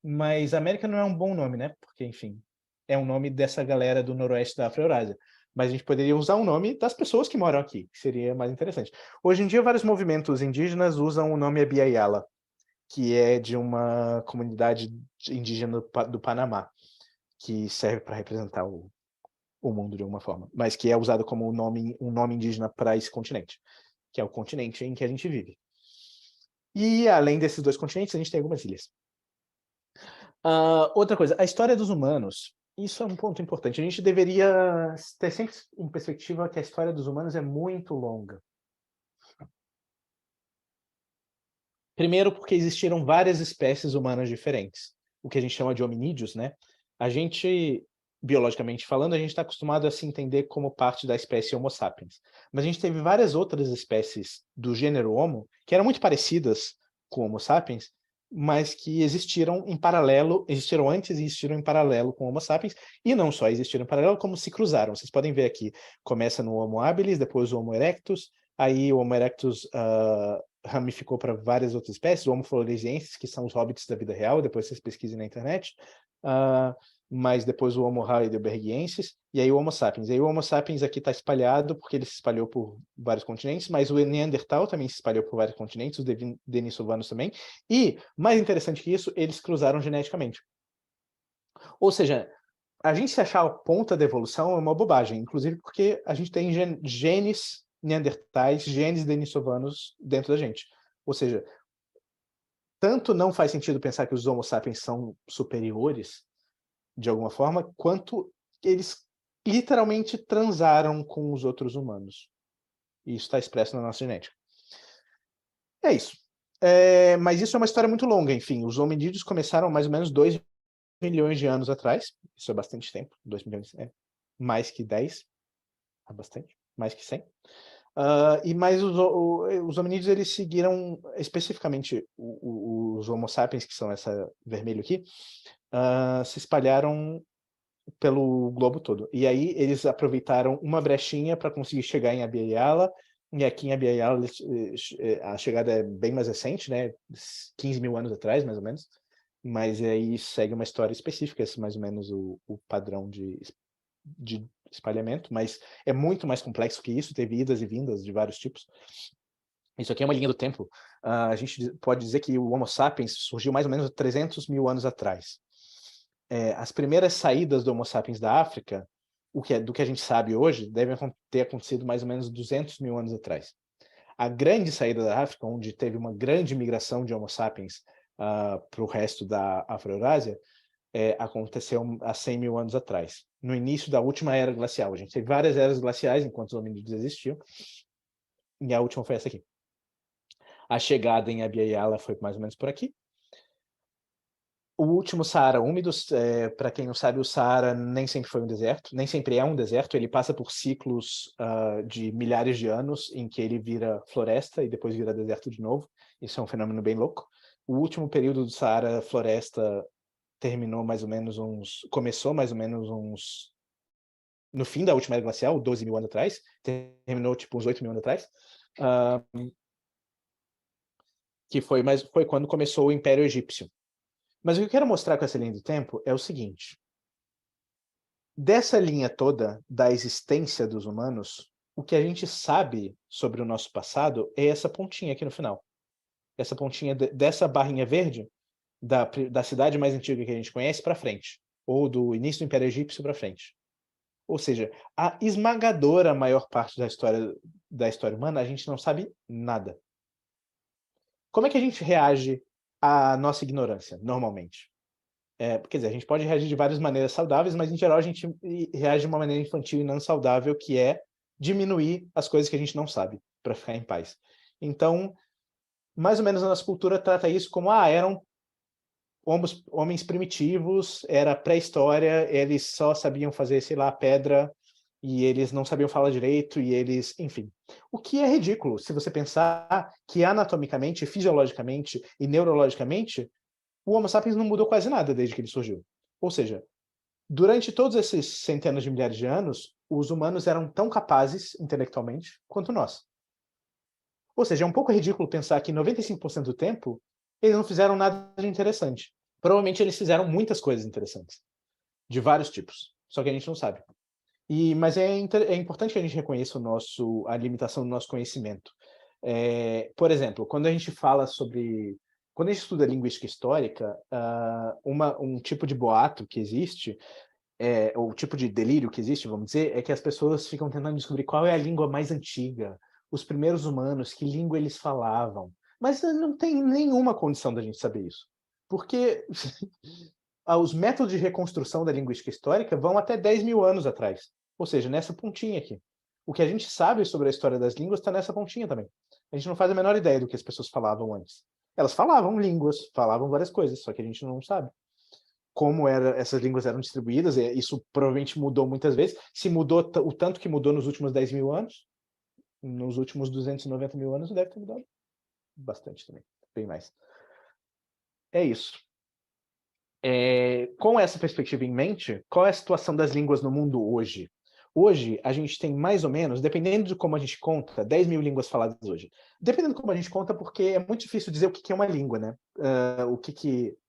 mas América não é um bom nome, né? Porque, enfim, é um nome dessa galera do noroeste da Afro-Eurásia. Mas a gente poderia usar o nome das pessoas que moram aqui, que seria mais interessante. Hoje em dia, vários movimentos indígenas usam o nome Abya Yala, que é de uma comunidade indígena do Panamá, que serve para representar o mundo de alguma forma, mas que é usado como um nome indígena para esse continente, que é o continente em que a gente vive. E, além desses 2 continentes, a gente tem algumas ilhas. Outra coisa, a história dos humanos, isso é um ponto importante. A gente deveria ter sempre em perspectiva que a história dos humanos é muito longa. Primeiro, porque existiram várias espécies humanas diferentes, o que a gente chama de hominídeos, né? A gente, biologicamente falando, a gente está acostumado a se entender como parte da espécie Homo sapiens. Mas a gente teve várias outras espécies do gênero Homo que eram muito parecidas com Homo sapiens, mas que existiram em paralelo, existiram antes e existiram em paralelo com Homo sapiens, e não só existiram em paralelo, como se cruzaram. Vocês podem ver aqui, começa no Homo habilis, depois o Homo erectus, aí o Homo erectus ramificou para várias outras espécies, o Homo floresiensis, que são os hobbits da vida real, depois vocês pesquisem na internet, mas depois o Homo heidelbergiensis, e aí o Homo sapiens. E aí o Homo sapiens aqui está espalhado, porque ele se espalhou por vários continentes, mas o Neandertal também se espalhou por vários continentes, os denisovanos também, e, mais interessante que isso, eles cruzaram geneticamente. Ou seja, a gente se achar a ponta da evolução é uma bobagem, inclusive porque a gente tem genes neandertais, genes denisovanos dentro da gente. Ou seja, tanto não faz sentido pensar que os Homo sapiens são superiores, de alguma forma, quanto eles literalmente transaram com os outros humanos. E isso está expresso na nossa genética. É isso. Mas isso é uma história muito longa, enfim. Os hominídeos começaram mais ou menos 2 milhões de anos atrás. Isso é bastante tempo. 2 milhões, mais que 10. É bastante. Mais que 100. Mas os hominídeos, eles seguiram especificamente os Homo sapiens, que são essa vermelho aqui, se espalharam pelo globo todo. E aí eles aproveitaram uma brechinha para conseguir chegar em Abya Yala, e aqui em Abya Yala a chegada é bem mais recente, né? 15 mil anos atrás, mais ou menos, mas aí segue uma história específica, esse mais ou menos o padrão de de espalhamento, mas é muito mais complexo que isso, teve idas e vindas de vários tipos. Isso aqui é uma linha do tempo. A gente pode dizer que o Homo sapiens surgiu mais ou menos 300 mil anos atrás. As primeiras saídas do Homo sapiens da África, do que a gente sabe hoje, devem ter acontecido mais ou menos 200 mil anos atrás. A grande saída da África, onde teve uma grande migração de Homo sapiens para o resto da Afro-Eurásia, aconteceu há 100 mil anos atrás, no início da última era glacial. A gente teve várias eras glaciais enquanto os hominídeos existiam, e a última foi essa aqui. A chegada em Abya-Yala foi mais ou menos por aqui. O último Saara úmido, para quem não sabe, o Saara nem sempre foi um deserto, nem sempre é um deserto, ele passa por ciclos de milhares de anos em que ele vira floresta e depois vira deserto de novo. Isso é um fenômeno bem louco. O último período do Saara floresta começou mais ou menos no fim da última era glacial, 12 mil anos atrás, terminou tipo uns 8 mil anos atrás, que foi quando começou o Império Egípcio. Mas o que eu quero mostrar com essa linha do tempo é o seguinte: dessa linha toda da existência dos humanos, o que a gente sabe sobre o nosso passado é essa pontinha aqui no final. Essa pontinha dessa barrinha verde da cidade mais antiga que a gente conhece para frente, ou do início do Império Egípcio para frente. Ou seja, a esmagadora maior parte da história humana, a gente não sabe nada. Como é que a gente reage à nossa ignorância, normalmente? Quer dizer, a gente pode reagir de várias maneiras saudáveis, mas em geral a gente reage de uma maneira infantil e não saudável, que é diminuir as coisas que a gente não sabe, para ficar em paz. Então, mais ou menos a nossa cultura trata isso como, eram homens primitivos, era pré-história, eles só sabiam fazer, sei lá, pedra, e eles não sabiam falar direito, e eles, enfim. O que é ridículo, se você pensar que anatomicamente, fisiologicamente e neurologicamente, o Homo sapiens não mudou quase nada desde que ele surgiu. Ou seja, durante todos esses centenas de milhares de anos, os humanos eram tão capazes, intelectualmente, quanto nós. Ou seja, é um pouco ridículo pensar que 95% do tempo eles não fizeram nada de interessante. Provavelmente eles fizeram muitas coisas interessantes, de vários tipos, só que a gente não sabe. Mas é importante que a gente reconheça a limitação do nosso conhecimento. Por exemplo, quando a gente estuda linguística histórica, um tipo de boato que existe, ou tipo de delírio que existe, vamos dizer, é que as pessoas ficam tentando descobrir qual é a língua mais antiga, os primeiros humanos, que língua eles falavam. Mas não tem nenhuma condição da gente saber isso. Porque os métodos de reconstrução da linguística histórica vão até 10 mil anos atrás. Ou seja, nessa pontinha aqui. O que a gente sabe sobre a história das línguas está nessa pontinha também. A gente não faz a menor ideia do que as pessoas falavam antes. Elas falavam línguas, falavam várias coisas, só que a gente não sabe como essas línguas eram distribuídas. Isso provavelmente mudou muitas vezes. Se mudou o tanto que mudou nos últimos 10 mil anos, nos últimos 290 mil anos deve ter mudado bastante também, bem mais. É isso. Com essa perspectiva em mente, qual é a situação das línguas no mundo hoje? Hoje, a gente tem mais ou menos, dependendo de como a gente conta, 10 mil línguas faladas hoje. Dependendo de como a gente conta, porque é muito difícil dizer o que é uma língua, né?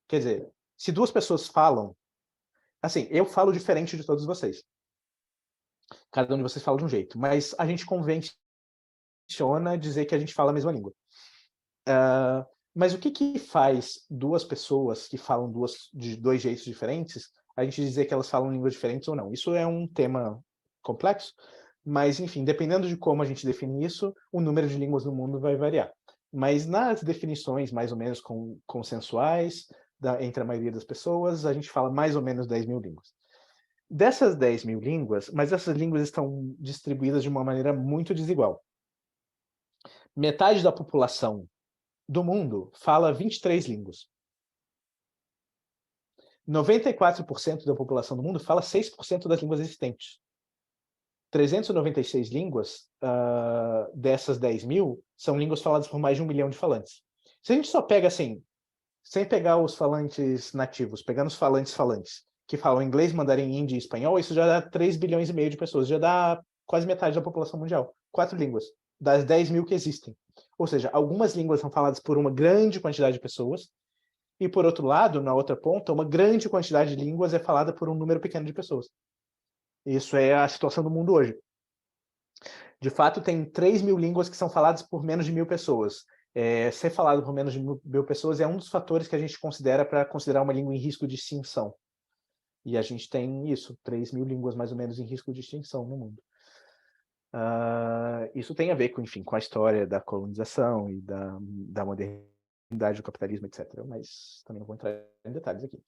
Quer dizer, se duas pessoas falam, assim, eu falo diferente de todos vocês. Cada um de vocês fala de um jeito, mas a gente convenciona dizer que a gente fala a mesma língua. Mas o que faz duas pessoas que falam de dois jeitos diferentes a gente dizer que elas falam línguas diferentes ou não? Isso é um tema complexo, mas, enfim, dependendo de como a gente define isso, o número de línguas no mundo vai variar. Mas nas definições mais ou menos consensuais entre a maioria das pessoas, a gente fala mais ou menos 10 mil línguas. Dessas 10 mil línguas, mas essas línguas estão distribuídas de uma maneira muito desigual. Metade da população do mundo fala 23 línguas. 94% da população do mundo fala 6% das línguas existentes. 396 línguas dessas 10 mil são línguas faladas por mais de 1 milhão de falantes. Se a gente só pega assim, sem pegar os falantes nativos, pegando os falantes que falam inglês, mandarim, hindi e espanhol, isso já dá 3 bilhões e meio de pessoas, já dá quase metade da população mundial. 4 línguas, das 10 mil que existem. Ou seja, algumas línguas são faladas por uma grande quantidade de pessoas, e por outro lado, na outra ponta, uma grande quantidade de línguas é falada por um número pequeno de pessoas. Isso é a situação do mundo hoje. De fato, tem 3.000 línguas que são faladas por menos de 1.000 pessoas. Ser falado por menos de 1.000 pessoas é um dos fatores que a gente considera para considerar uma língua em risco de extinção. E a gente tem isso, 3.000 línguas mais ou menos em risco de extinção no mundo. Isso tem a ver com, enfim, com a história da colonização e da modernidade do capitalismo, etc. Mas também não vou entrar em detalhes aqui.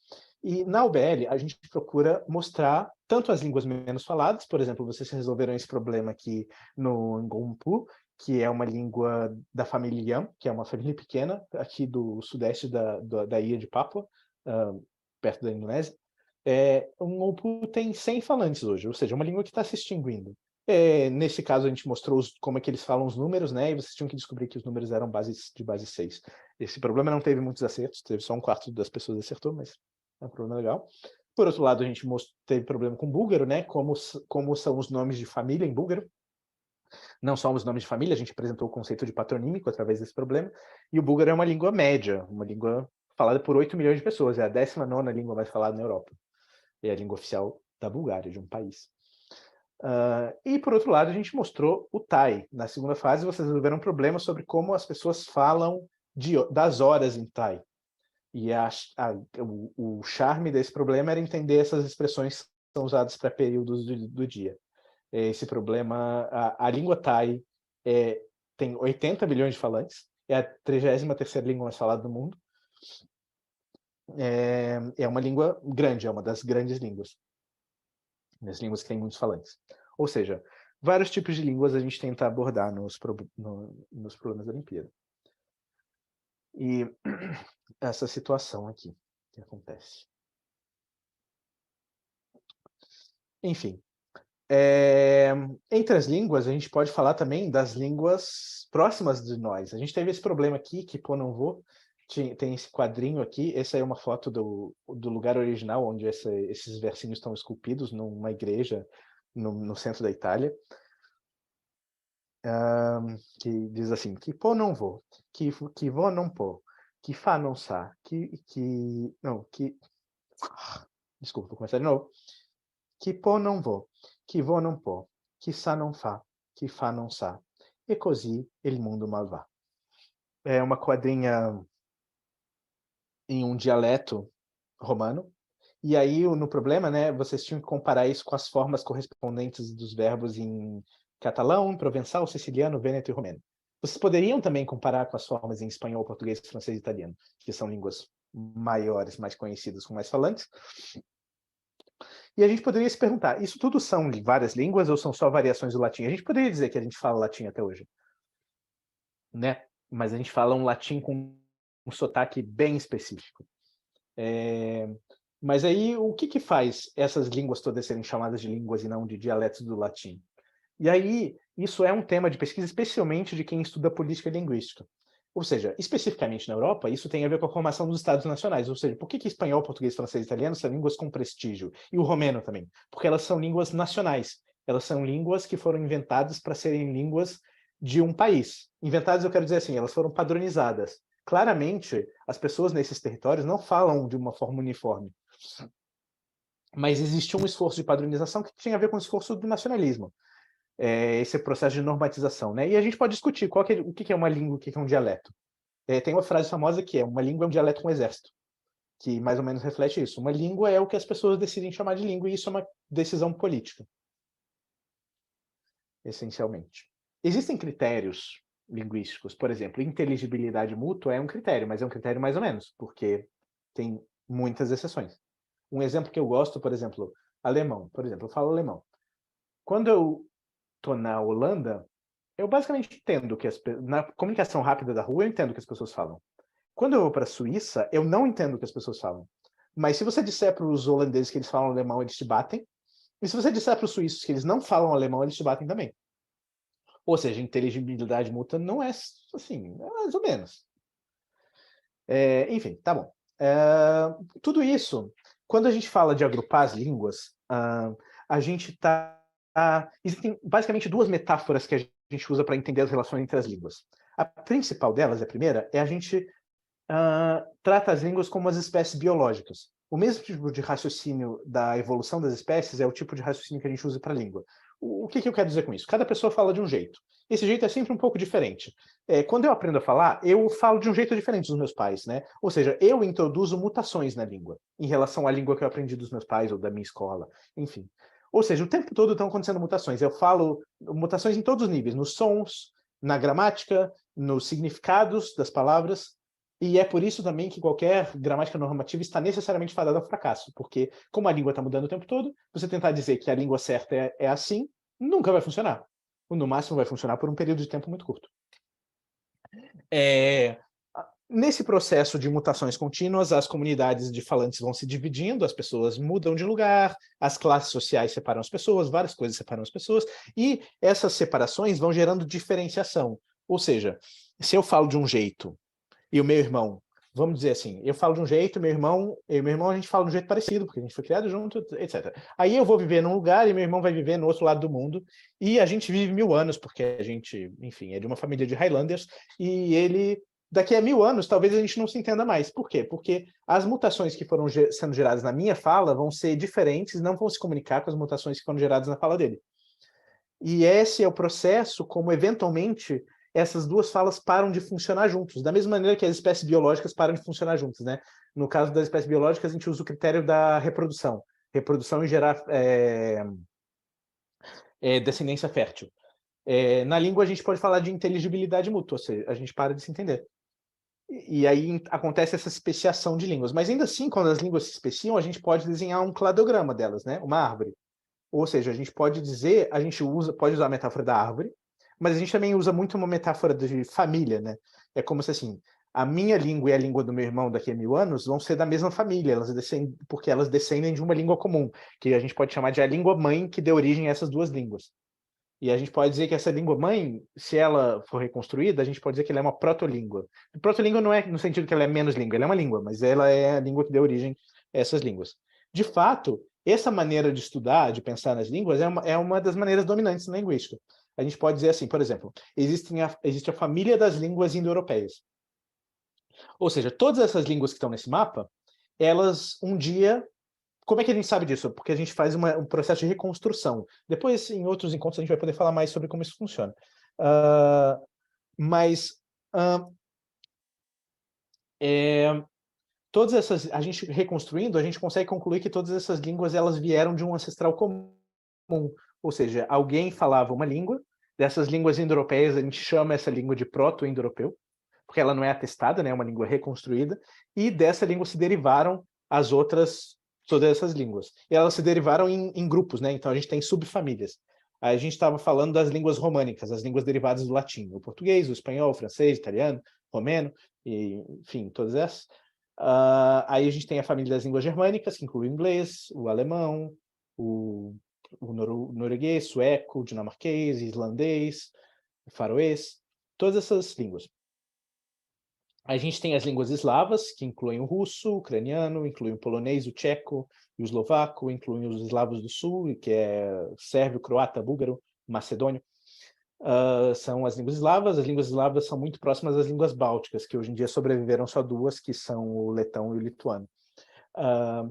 E na UBL, a gente procura mostrar tanto as línguas menos faladas, por exemplo, vocês resolveram esse problema aqui no Ngompu, que é uma língua da família Yam, que é uma família pequena, aqui do sudeste da ilha de Papua, perto da Indonésia. O Ngompu tem 100 falantes hoje, ou seja, uma língua que está se extinguindo. Nesse caso, a gente mostrou como é que eles falam os números, né? E vocês tinham que descobrir que os números eram de base 6. Esse problema não teve muitos acertos, teve só 1/4 das pessoas acertou, mas é um problema legal. Por outro lado, a gente teve problema com búlgaro, né? Como são os nomes de família em búlgaro. Não só os nomes de família, a gente apresentou o conceito de patronímico através desse problema. E o búlgaro é uma língua média, uma língua falada por 8 milhões de pessoas. É a 19ª língua mais falada na Europa. É a língua oficial da Bulgária, de um país. E, por outro lado, a gente mostrou o Thai. Na segunda fase, vocês resolveram um problema sobre como as pessoas falam das horas em Thai. E o charme desse problema era entender essas expressões que são usadas para períodos do dia. Esse problema, a língua Thai tem 80 milhões de falantes, é a 33ª língua mais falada do mundo. É uma língua grande, é uma das grandes línguas. As línguas que têm muitos falantes. Ou seja, vários tipos de línguas a gente tenta abordar nos problemas da Olimpíada. E essa situação aqui que acontece. Enfim. Entre as línguas, a gente pode falar também das línguas próximas de nós. A gente teve esse problema aqui, que pô, não vou. Tem esse quadrinho aqui, essa é uma foto do lugar original, onde esses versinhos estão esculpidos numa igreja no centro da Itália, que diz assim, que pô não vou, que vou não pô, que fa não sa, desculpa, vou começar de novo. Que pô não vou, que vou não pô, que sa não fa não sa, e così il mundo mal va. É uma quadrinha em um dialeto romano. E aí, no problema, né, vocês tinham que comparar isso com as formas correspondentes dos verbos em catalão, provençal, siciliano, vêneto e romeno. Vocês poderiam também comparar com as formas em espanhol, português, francês e italiano, que são línguas maiores, mais conhecidas, com mais falantes. E a gente poderia se perguntar, isso tudo são várias línguas ou são só variações do latim? A gente poderia dizer que a gente fala latim até hoje, né? Mas a gente fala um latim com um sotaque bem específico. Mas aí, o que faz essas línguas todas serem chamadas de línguas e não de dialetos do latim? E aí, isso é um tema de pesquisa, especialmente de quem estuda política linguística. Ou seja, especificamente na Europa, isso tem a ver com a formação dos Estados nacionais. Ou seja, por que espanhol, português, francês e italiano são línguas com prestígio? E o romeno também. Porque elas são línguas nacionais. Elas são línguas que foram inventadas para serem línguas de um país. Inventadas, eu quero dizer assim, elas foram padronizadas. Claramente, as pessoas nesses territórios não falam de uma forma uniforme. Mas existe um esforço de padronização que tinha a ver com o esforço do nacionalismo. Esse processo de normatização, né? E a gente pode discutir o que é uma língua, o que é um dialeto. Tem uma frase famosa que uma língua é um dialeto com um exército, que mais ou menos reflete isso. Uma língua é o que as pessoas decidem chamar de língua, e isso é uma decisão política, essencialmente. Existem critérios linguísticos, por exemplo, inteligibilidade mútua é um critério, mas é um critério mais ou menos, porque tem muitas exceções. Um exemplo que eu gosto, por exemplo, alemão. Por exemplo, eu falo alemão. Quando eu estou na Holanda, eu basicamente entendo que na comunicação rápida da rua, eu entendo o que as pessoas falam. Quando eu vou para a Suíça, eu não entendo o que as pessoas falam. Mas se você disser para os holandeses que eles falam alemão, eles te batem. E se você disser para os suíços que eles não falam alemão, eles te batem também. Ou seja, inteligibilidade mútua não é assim, é mais ou menos. Enfim, tá bom. Tudo isso, quando a gente fala de agrupar as línguas, a gente está... existem basicamente duas metáforas que a gente usa para entender as relações entre as línguas. A principal delas, a primeira, a gente trata as línguas como as espécies biológicas. O mesmo tipo de raciocínio da evolução das espécies é o tipo de raciocínio que a gente usa para a língua. O que eu quero dizer com isso? Cada pessoa fala de um jeito. Esse jeito é sempre um pouco diferente. Quando eu aprendo a falar, eu falo de um jeito diferente dos meus pais, né? Ou seja, eu introduzo mutações na língua, em relação à língua que eu aprendi dos meus pais ou da minha escola, enfim. Ou seja, o tempo todo estão acontecendo mutações. Eu falo mutações em todos os níveis, nos sons, na gramática, nos significados das palavras, e é por isso também que qualquer gramática normativa está necessariamente fadada ao fracasso, porque como a língua está mudando o tempo todo, você tentar dizer que a língua certa é assim, nunca vai funcionar. No máximo vai funcionar por um período de tempo muito curto. Nesse processo de mutações contínuas, as comunidades de falantes vão se dividindo, as pessoas mudam de lugar, as classes sociais separam as pessoas, várias coisas separam as pessoas, e essas separações vão gerando diferenciação. Ou seja, se eu falo de um jeito e o meu irmão, vamos dizer assim, eu falo de um jeito, eu e meu irmão a gente fala de um jeito parecido, porque a gente foi criado junto, etc. Aí eu vou viver num lugar e meu irmão vai viver no outro lado do mundo, e a gente vive 1000 anos, porque a gente, enfim, é de uma família de Highlanders, e ele, daqui a 1000 anos, talvez a gente não se entenda mais. Por quê? Porque as mutações que foram sendo geradas na minha fala vão ser diferentes, não vão se comunicar com as mutações que foram geradas na fala dele. E esse é o processo como, eventualmente, essas duas falas param de funcionar juntos, da mesma maneira que as espécies biológicas param de funcionar juntas, né? No caso das espécies biológicas, a gente usa o critério da reprodução. Reprodução e gerar descendência fértil. Na língua, a gente pode falar de inteligibilidade mútua, ou seja, a gente para de se entender. E aí acontece essa especiação de línguas. Mas ainda assim, quando as línguas se especiam, a gente pode desenhar um cladograma delas, né? Uma árvore. Ou seja, a gente pode dizer, pode usar a metáfora da árvore, mas a gente também usa muito uma metáfora de família, né? É como se assim, a minha língua e a língua do meu irmão daqui a 1000 anos vão ser da mesma família, porque elas descendem de uma língua comum, que a gente pode chamar de a língua mãe que deu origem a essas duas línguas. E a gente pode dizer que essa língua mãe, se ela for reconstruída, a gente pode dizer que ela é uma protolíngua. Protolíngua não é no sentido que ela é menos língua, ela é uma língua, mas ela é a língua que deu origem a essas línguas. De fato, essa maneira de estudar, de pensar nas línguas, é uma das maneiras dominantes na linguística. A gente pode dizer assim, por exemplo, existe a família das línguas indo-europeias. Ou seja, todas essas línguas que estão nesse mapa, elas um dia... Como é que a gente sabe disso? Porque a gente faz um processo de reconstrução. Depois, em outros encontros, a gente vai poder falar mais sobre como isso funciona. Mas todas essas, a gente reconstruindo, a gente consegue concluir que todas essas línguas elas vieram de um ancestral comum. Ou seja, alguém falava uma língua, dessas línguas indo-europeias, a gente chama essa língua de proto-indo-europeu, porque ela não é atestada, né? É uma língua reconstruída, e dessa língua se derivaram as outras, todas essas línguas. E elas se derivaram em grupos, né? Então a gente tem subfamílias. Aí a gente estava falando das línguas românicas, as línguas derivadas do latim, o português, o espanhol, o francês, o italiano, o romeno, e, enfim, todas essas. Aí a gente tem a família das línguas germânicas, que inclui o inglês, o alemão, o norueguês, sueco, dinamarquês, islandês, faroês, todas essas línguas. A gente tem as línguas eslavas, que incluem o russo, o ucraniano, incluem o polonês, o tcheco e o eslovaco, incluem os eslavos do sul, que é sérvio, croata, búlgaro, macedônio. São as línguas eslavas são muito próximas às línguas bálticas, que hoje em dia sobreviveram só duas, que são o letão e o lituano.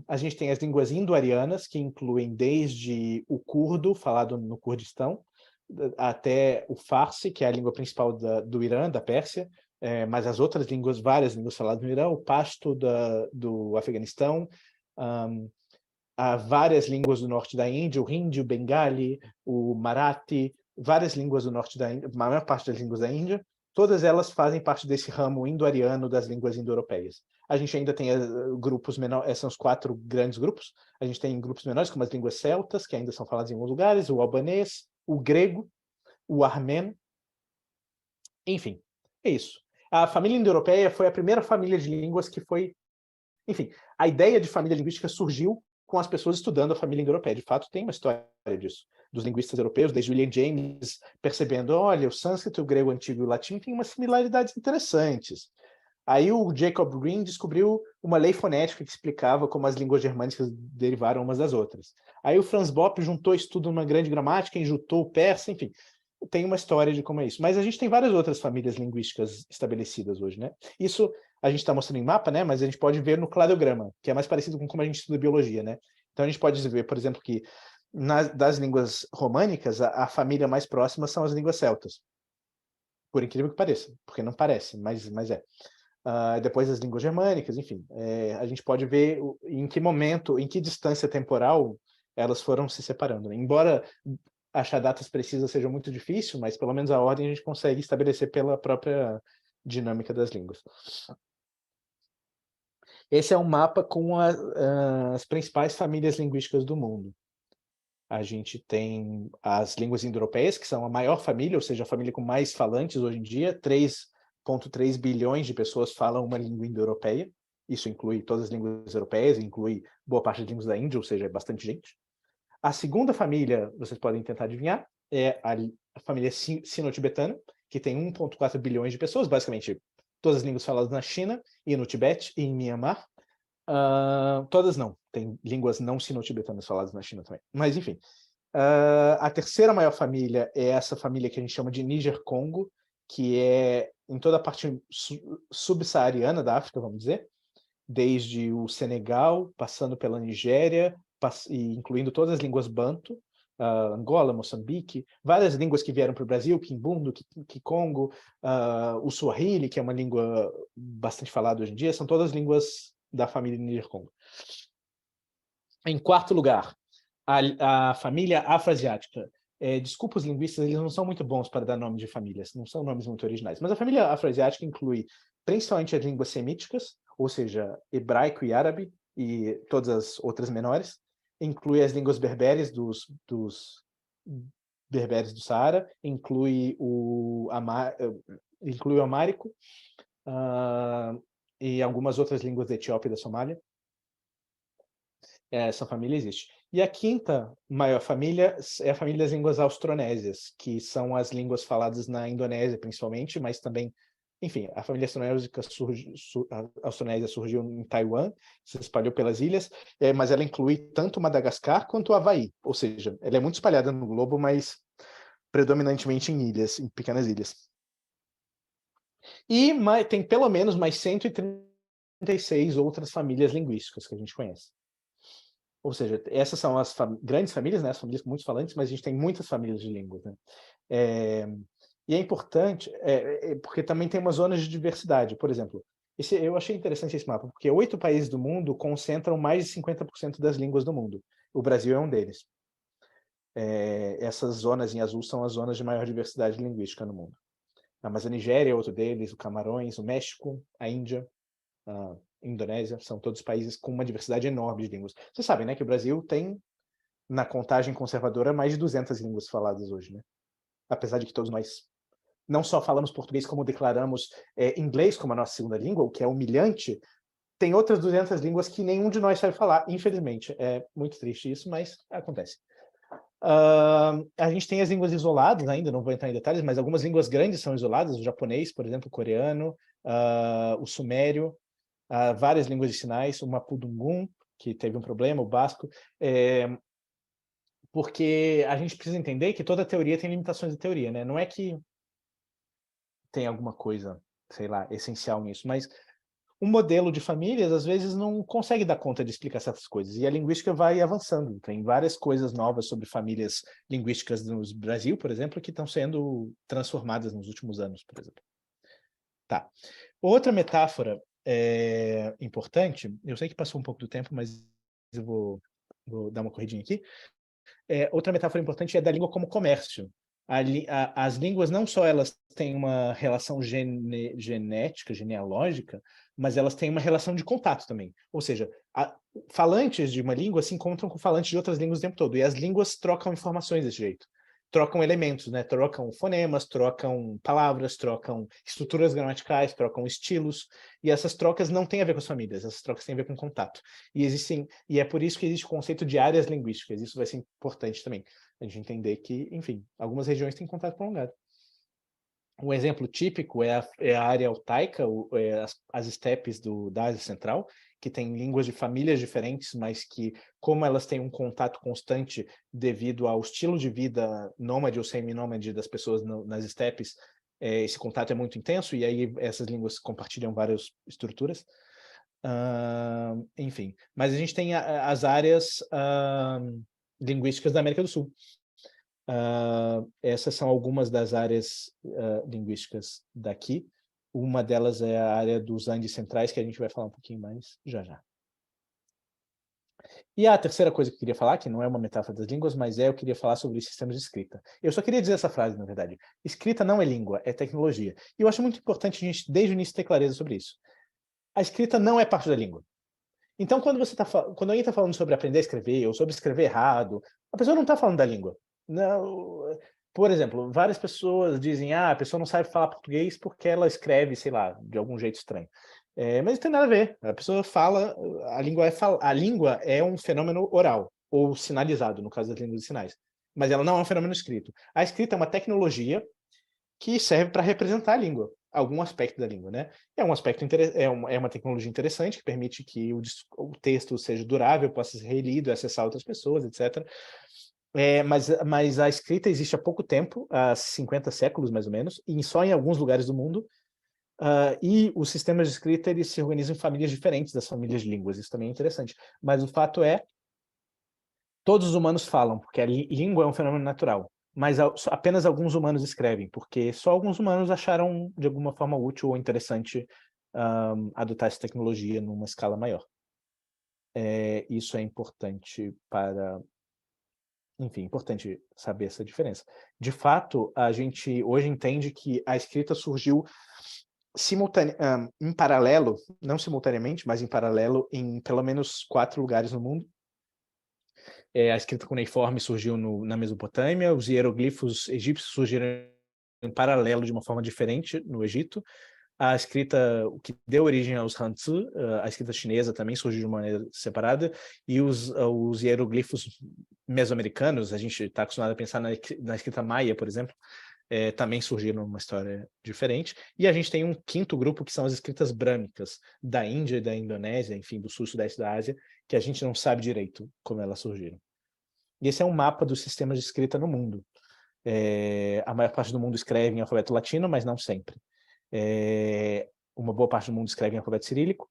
A gente tem as línguas indo-arianas, que incluem desde o curdo, falado no Kurdistão, até o farsi, que é a língua principal do Irã, da Pérsia, mas as outras línguas, várias línguas faladas no Irã, o pashto do Afeganistão, há várias línguas do norte da Índia, o hindi, o bengali, o marathi, várias línguas do norte da Índia, a maior parte das línguas da Índia, todas elas fazem parte desse ramo indo-ariano das línguas indo-europeias. A gente ainda tem grupos menores, são os 4 grandes grupos. A gente tem grupos menores, como as línguas celtas, que ainda são faladas em alguns lugares, o albanês, o grego, o armeno. Enfim, é isso. A família indo-europeia foi a primeira família de línguas que foi... Enfim, a ideia de família linguística surgiu com as pessoas estudando a família indo-europeia. De fato, tem uma história disso, dos linguistas europeus, desde William James, percebendo, olha, o sânscrito, o grego antigo e o latim têm umas similaridades interessantes. Aí o Jacob Grimm descobriu uma lei fonética que explicava como as línguas germânicas derivaram umas das outras. Aí o Franz Bopp juntou isso tudo numa grande gramática, enjutou o persa, enfim. Tem uma história de como é isso. Mas a gente tem várias outras famílias linguísticas estabelecidas hoje, né? Isso, a gente está mostrando em mapa, né? Mas a gente pode ver no cladograma, que é mais parecido com como a gente estuda biologia, né? Então a gente pode ver, por exemplo, que das línguas românicas, a família mais próxima são as línguas celtas. Por incrível que pareça, porque não parece, mas é. Depois as línguas germânicas, enfim. A gente pode ver em que momento, em que distância temporal elas foram se separando, né? Embora achar datas precisas seja muito difícil, mas pelo menos a ordem a gente consegue estabelecer pela própria dinâmica das línguas. Esse é um mapa com as principais famílias linguísticas do mundo. A gente tem as línguas indo-europeias, que são a maior família, ou seja, a família com mais falantes hoje em dia. 3,3 bilhões de pessoas falam uma língua indo-europeia. Isso inclui todas as línguas europeias, inclui boa parte das línguas da Índia, ou seja, é bastante gente. A segunda família, vocês podem tentar adivinhar, é a família sino-tibetana, que tem 1,4 bilhões de pessoas, basicamente todas as línguas faladas na China e no Tibete e em Myanmar. Todas não, tem línguas não sino-tibetanas faladas na China também. Mas, enfim. A terceira maior família é essa família que a gente chama de Níger-Congo, que é em toda a parte subsaariana da África, vamos dizer, desde o Senegal, passando pela Nigéria, e incluindo todas as línguas banto, Angola, Moçambique, várias línguas que vieram para o Brasil, Quimbundo, Kikongo, o Swahili, que é uma língua bastante falada hoje em dia, são todas línguas da família Níger-Congo. Em quarto lugar, a família afroasiática. Desculpa os linguistas, eles não são muito bons para dar nome de famílias, não são nomes muito originais, mas a família afroasiática inclui principalmente as línguas semíticas, ou seja, hebraico e árabe, e todas as outras menores, inclui as línguas berberes dos berberes do Saara, inclui o amárico, e algumas outras línguas da Etiópia e da Somália. Essa família existe. E a quinta maior família é a família das línguas austronésias, que são as línguas faladas na Indonésia, principalmente, mas também, enfim, a família austronésia surgiu em Taiwan, se espalhou pelas ilhas, mas ela inclui tanto Madagascar quanto o Havaí, ou seja, ela é muito espalhada no globo, mas predominantemente em ilhas, em pequenas ilhas. E tem pelo menos mais 136 outras famílias linguísticas que a gente conhece. Ou seja, essas são as grandes famílias, né? As famílias com muitos falantes, mas a gente tem muitas famílias de línguas, né? E é importante, porque também tem umas zonas de diversidade. Por exemplo, eu achei interessante esse mapa, porque 8 países do mundo concentram mais de 50% das línguas do mundo. O Brasil é um deles. Essas zonas em azul são as zonas de maior diversidade linguística no mundo. Mas a Nigéria é outro deles, o Camarões, o México, a Índia, a Indonésia, são todos países com uma diversidade enorme de línguas. Vocês sabem, né, que o Brasil tem, na contagem conservadora, mais de 200 línguas faladas hoje, né? Apesar de que todos nós não só falamos português, como declaramos inglês como a nossa segunda língua, o que é humilhante, tem outras 200 línguas que nenhum de nós sabe falar, infelizmente. É muito triste isso, mas acontece. A gente tem as línguas isoladas ainda, não vou entrar em detalhes, mas algumas línguas grandes são isoladas, o japonês, por exemplo, o coreano, o sumério, várias línguas de sinais, o mapudungun, que teve um problema, o basco, porque a gente precisa entender que toda teoria tem limitações de teoria, né? Não é que tem alguma coisa, sei lá, essencial nisso, mas um modelo de famílias, às vezes, não consegue dar conta de explicar certas coisas, e a linguística vai avançando. Tem várias coisas novas sobre famílias linguísticas no Brasil, por exemplo, que estão sendo transformadas nos últimos anos, por exemplo. Tá. Outra metáfora importante, eu sei que passou um pouco do tempo, mas eu vou dar uma corridinha aqui. Outra metáfora importante é da língua como comércio. As línguas não só elas têm uma relação genética, genealógica, mas elas têm uma relação de contato também. Ou seja, falantes de uma língua se encontram com falantes de outras línguas o tempo todo, e as línguas trocam informações desse jeito. Trocam elementos, né? Trocam fonemas, trocam palavras, trocam estruturas gramaticais, trocam estilos, e essas trocas não têm a ver com as famílias, essas trocas têm a ver com contato. E é por isso que existe o conceito de áreas linguísticas, isso vai ser importante também, a gente entender que, enfim, algumas regiões têm contato prolongado. Um exemplo típico é a área altaica, as estepes da Ásia Central, que tem línguas de famílias diferentes, mas que, como elas têm um contato constante devido ao estilo de vida nômade ou semi-nômade das pessoas nas estepes, esse contato é muito intenso, e aí essas línguas compartilham várias estruturas. Enfim, mas a gente tem as áreas linguísticas da América do Sul. Essas são algumas das áreas linguísticas daqui. Uma delas é a área dos Andes Centrais, que a gente vai falar um pouquinho mais já já. E a terceira coisa que eu queria falar, que não é uma metáfora das línguas, mas eu queria falar sobre os sistemas de escrita. Eu só queria dizer essa frase, na verdade. Escrita não é língua, é tecnologia. E eu acho muito importante a gente, desde o início, ter clareza sobre isso. A escrita não é parte da língua. Então, quando alguém está falando sobre aprender a escrever ou sobre escrever errado, a pessoa não está falando da língua. Não, por exemplo, várias pessoas dizem a pessoa não sabe falar português porque ela escreve, sei lá, de algum jeito estranho. Mas não tem nada a ver. A pessoa fala, a língua é um fenômeno oral, ou sinalizado, no caso das línguas de sinais. Mas ela não é um fenômeno escrito. A escrita é uma tecnologia que serve para representar a língua, algum aspecto da língua, né? É um aspecto é uma tecnologia interessante que permite que o texto seja durável, possa ser relido, acessar outras pessoas, etc. Mas a escrita existe há pouco tempo, há 50 séculos mais ou menos, e só em alguns lugares do mundo. E os sistemas de escrita eles se organizam em famílias diferentes das famílias de línguas. Isso também é interessante. Mas o fato é, todos os humanos falam, porque a língua é um fenômeno natural. Mas apenas alguns humanos escrevem, porque só alguns humanos acharam de alguma forma útil ou interessante adotar essa tecnologia numa escala maior. Isso é importante para... Enfim, importante saber essa diferença. De fato, a gente hoje entende que a escrita surgiu em paralelo, não simultaneamente, mas em paralelo, em pelo menos 4 lugares no mundo. A escrita cuneiforme surgiu na Mesopotâmia, os hieroglifos egípcios surgiram em paralelo de uma forma diferente no Egito. A escrita, o que deu origem aos Hanzi, a escrita chinesa também surgiu de uma maneira separada, e os hieroglifos mesoamericanos, a gente está acostumado a pensar na escrita maia, por exemplo, também surgiram numa história diferente. E a gente tem um quinto grupo, que são as escritas brâmicas, da Índia e da Indonésia, enfim, do sul e sudeste da Ásia, que a gente não sabe direito como elas surgiram. E esse é um mapa dos sistemas de escrita no mundo. A maior parte do mundo escreve em alfabeto latino, mas não sempre. Uma boa parte do mundo escreve em alfabeto cirílico,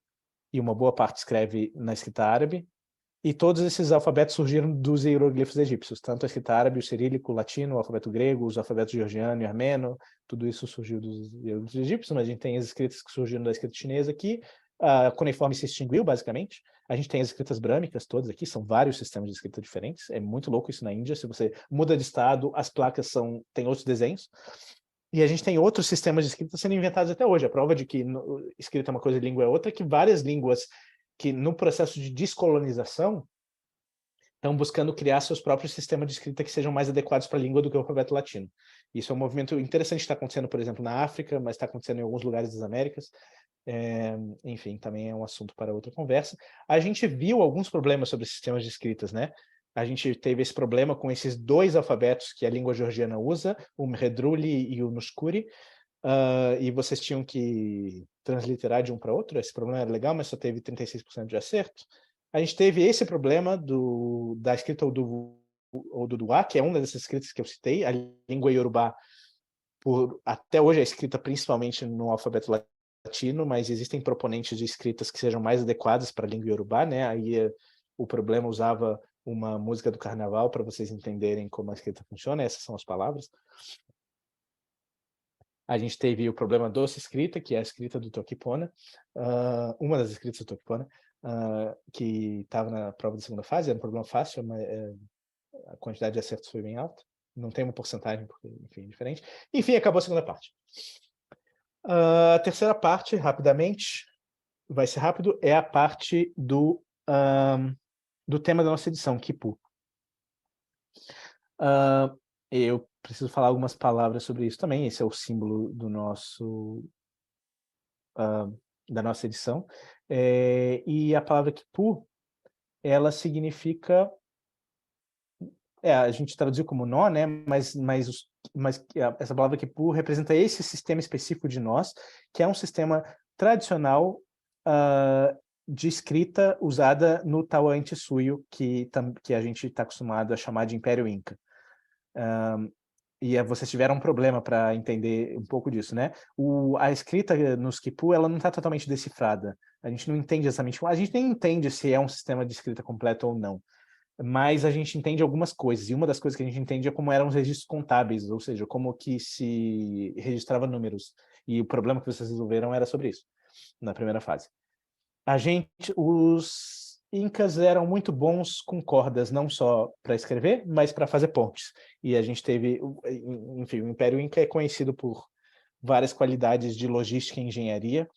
e uma boa parte escreve na escrita árabe, e todos esses alfabetos surgiram dos hieroglifos egípcios, tanto a escrita árabe, o cirílico, o latino, o alfabeto grego, os alfabetos georgiano e armeno, tudo isso surgiu dos hieroglifos egípcios, mas a gente tem as escritas que surgiram da escrita chinesa aqui, a cuneiforme se extinguiu, basicamente. A gente tem as escritas brâmicas todas aqui, são vários sistemas de escrita diferentes, é muito louco isso na Índia, se você muda de estado, as placas têm outros desenhos. E a gente tem outros sistemas de escrita sendo inventados até hoje. A prova de que escrita é uma coisa e língua é outra, é que várias línguas que no processo de descolonização estão buscando criar seus próprios sistemas de escrita que sejam mais adequados para a língua do que o alfabeto latino. Isso é um movimento interessante que está acontecendo, por exemplo, na África, mas está acontecendo em alguns lugares das Américas. Enfim, também é um assunto para outra conversa. A gente viu alguns problemas sobre sistemas de escritas, né? A gente teve esse problema com esses 2 alfabetos que a língua georgiana usa, o Mhredruli e o Nushkuri, e vocês tinham que transliterar de um para outro. Esse problema era legal, mas só teve 36% de acerto. A gente teve esse problema da escrita Oduduwa, que é uma dessas escritas que eu citei. A língua Yorubá, até hoje, é escrita principalmente no alfabeto latino, mas existem proponentes de escritas que sejam mais adequadas para a língua Yorubá, né? Aí o problema usava uma música do carnaval para vocês entenderem como a escrita funciona. Essas são as palavras. A gente teve o problema doce escrita, que é a escrita do Toquepona, uma das escritas do Toquepona, que estava na prova da segunda fase. Era um problema fácil, mas a quantidade de acertos foi bem alta. Não tem uma porcentagem, porque, enfim, é diferente. Enfim, acabou a segunda parte. A terceira parte, rapidamente, vai ser rápido, é a parte do tema da nossa edição, Kipu. Eu preciso falar algumas palavras sobre isso também. Esse é o símbolo do da nossa edição. E a palavra Kipu, ela significa... a gente traduziu como nó, né? Mas essa palavra Kipu representa esse sistema específico de nós, que é um sistema tradicional de escrita usada no Tahuantinsuyo, que a gente está acostumado a chamar de Império Inca. E vocês tiveram um problema para entender um pouco disso, né? A escrita nos quipu, ela não está totalmente decifrada. A gente não entende exatamente, a gente nem entende se é um sistema de escrita completo ou não, mas a gente entende algumas coisas, e uma das coisas que a gente entende é como eram os registros contábeis, ou seja, como que se registrava números. E o problema que vocês resolveram era sobre isso, na primeira fase. Os incas eram muito bons com cordas, não só para escrever, mas para fazer pontes. E a gente teve, enfim, o Império Inca é conhecido por várias qualidades de logística e engenharia,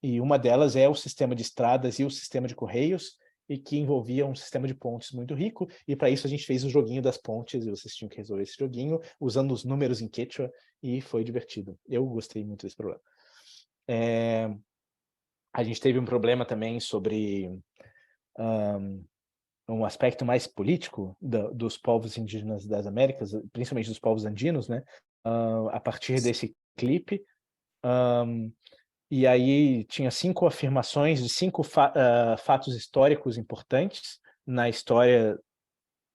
e uma delas é o sistema de estradas e o sistema de correios, e que envolvia um sistema de pontes muito rico, e para isso a gente fez o joguinho das pontes, e vocês tinham que resolver esse joguinho, usando os números em Quechua, e foi divertido. Eu gostei muito desse problema. A gente teve um problema também sobre um aspecto mais político dos povos indígenas das Américas, principalmente dos povos andinos, né? A partir desse clipe. E aí tinha 5 afirmações de 5 fatos históricos importantes na história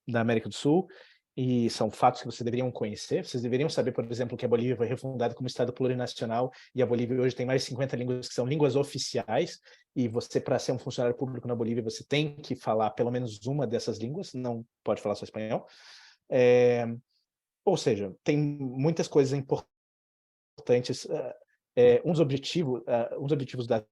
da América do Sul, e são fatos que vocês deveriam conhecer. Vocês deveriam saber, por exemplo, que a Bolívia foi refundada como Estado plurinacional, e a Bolívia hoje tem mais de 50 línguas que são línguas oficiais, e você, para ser um funcionário público na Bolívia, você tem que falar pelo menos uma dessas línguas, não pode falar só espanhol. Ou seja, tem muitas coisas importantes. Um dos objetivos das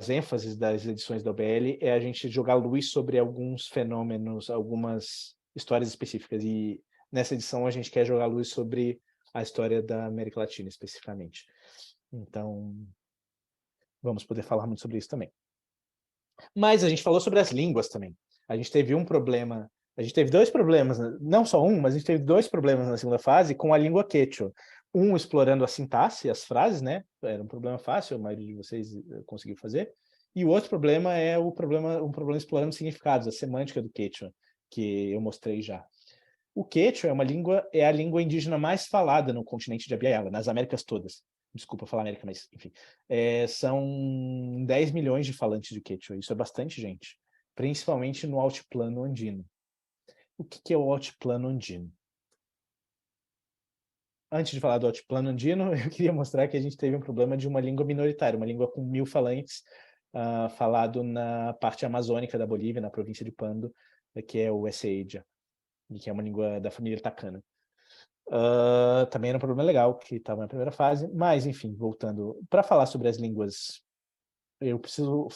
ênfases das edições da OBL é a gente jogar luz sobre alguns fenômenos, algumas histórias específicas, e nessa edição a gente quer jogar luz sobre a história da América Latina especificamente. Então, vamos poder falar muito sobre isso também. Mas a gente falou sobre as línguas também. A gente teve dois problemas, não só um, mas a gente teve 2 problemas na segunda fase com a língua quechua. Um explorando a sintaxe, as frases, né? Era um problema fácil, a maioria de vocês conseguiu fazer. E o outro problema é um problema explorando significados, a semântica do quechua, que eu mostrei já. O quechua é a língua indígena mais falada no continente de Abya, nas Américas todas. Desculpa falar América, mas enfim. São 10 milhões de falantes de quechua, isso é bastante gente, principalmente no altiplano andino. O que é o altiplano andino? Antes de falar do altiplano andino, eu queria mostrar que a gente teve um problema de uma língua minoritária, uma língua com 1000 falantes, falado na parte amazônica da Bolívia, na província de Pando, que é o Ecedia, que é uma língua da família Tacana. Também era um problema legal, que estava na primeira fase, mas, enfim, voltando. Para falar sobre as línguas, eu preciso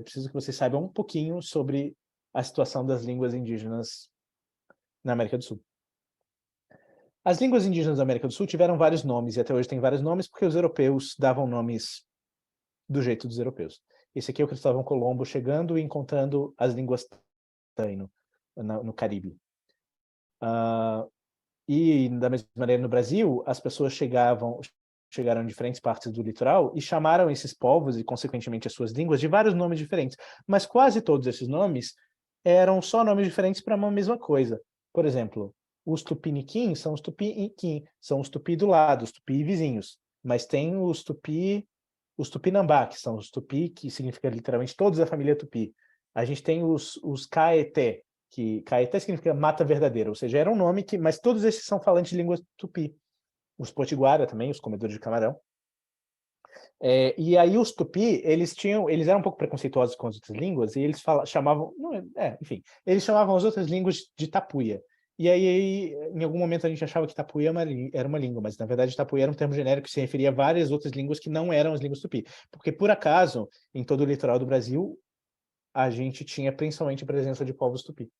que vocês saibam um pouquinho sobre a situação das línguas indígenas na América do Sul. As línguas indígenas da América do Sul tiveram vários nomes, e até hoje tem vários nomes, porque os europeus davam nomes do jeito dos europeus. Esse aqui é o Cristóvão Colombo chegando e encontrando as línguas taino no Caribe. E, da mesma maneira, no Brasil, as pessoas chegaram em diferentes partes do litoral e chamaram esses povos, e consequentemente as suas línguas, de vários nomes diferentes. Mas quase todos esses nomes eram só nomes diferentes para uma mesma coisa. Por exemplo, os tupiniquim são os tupi-iquim, são os tupi do lado, os tupi vizinhos. Mas tem os tupinambá, que são os tupi, que significa literalmente todos da família tupi. A gente tem os caeté, que caeté significa mata verdadeira, ou seja, era um nome que, mas todos esses são falantes de língua tupi. Os potiguara também, os comedores de camarão. E aí os tupi, eles eram um pouco preconceituosos com as outras línguas, e eles chamavam, enfim, eles chamavam as outras línguas de tapuia. E aí, em algum momento, a gente achava que tapuia era uma língua, mas na verdade tapuia era um termo genérico que se referia a várias outras línguas que não eram as línguas tupi. Porque, por acaso, em todo o litoral do Brasil, a gente tinha principalmente a presença de povos tupi.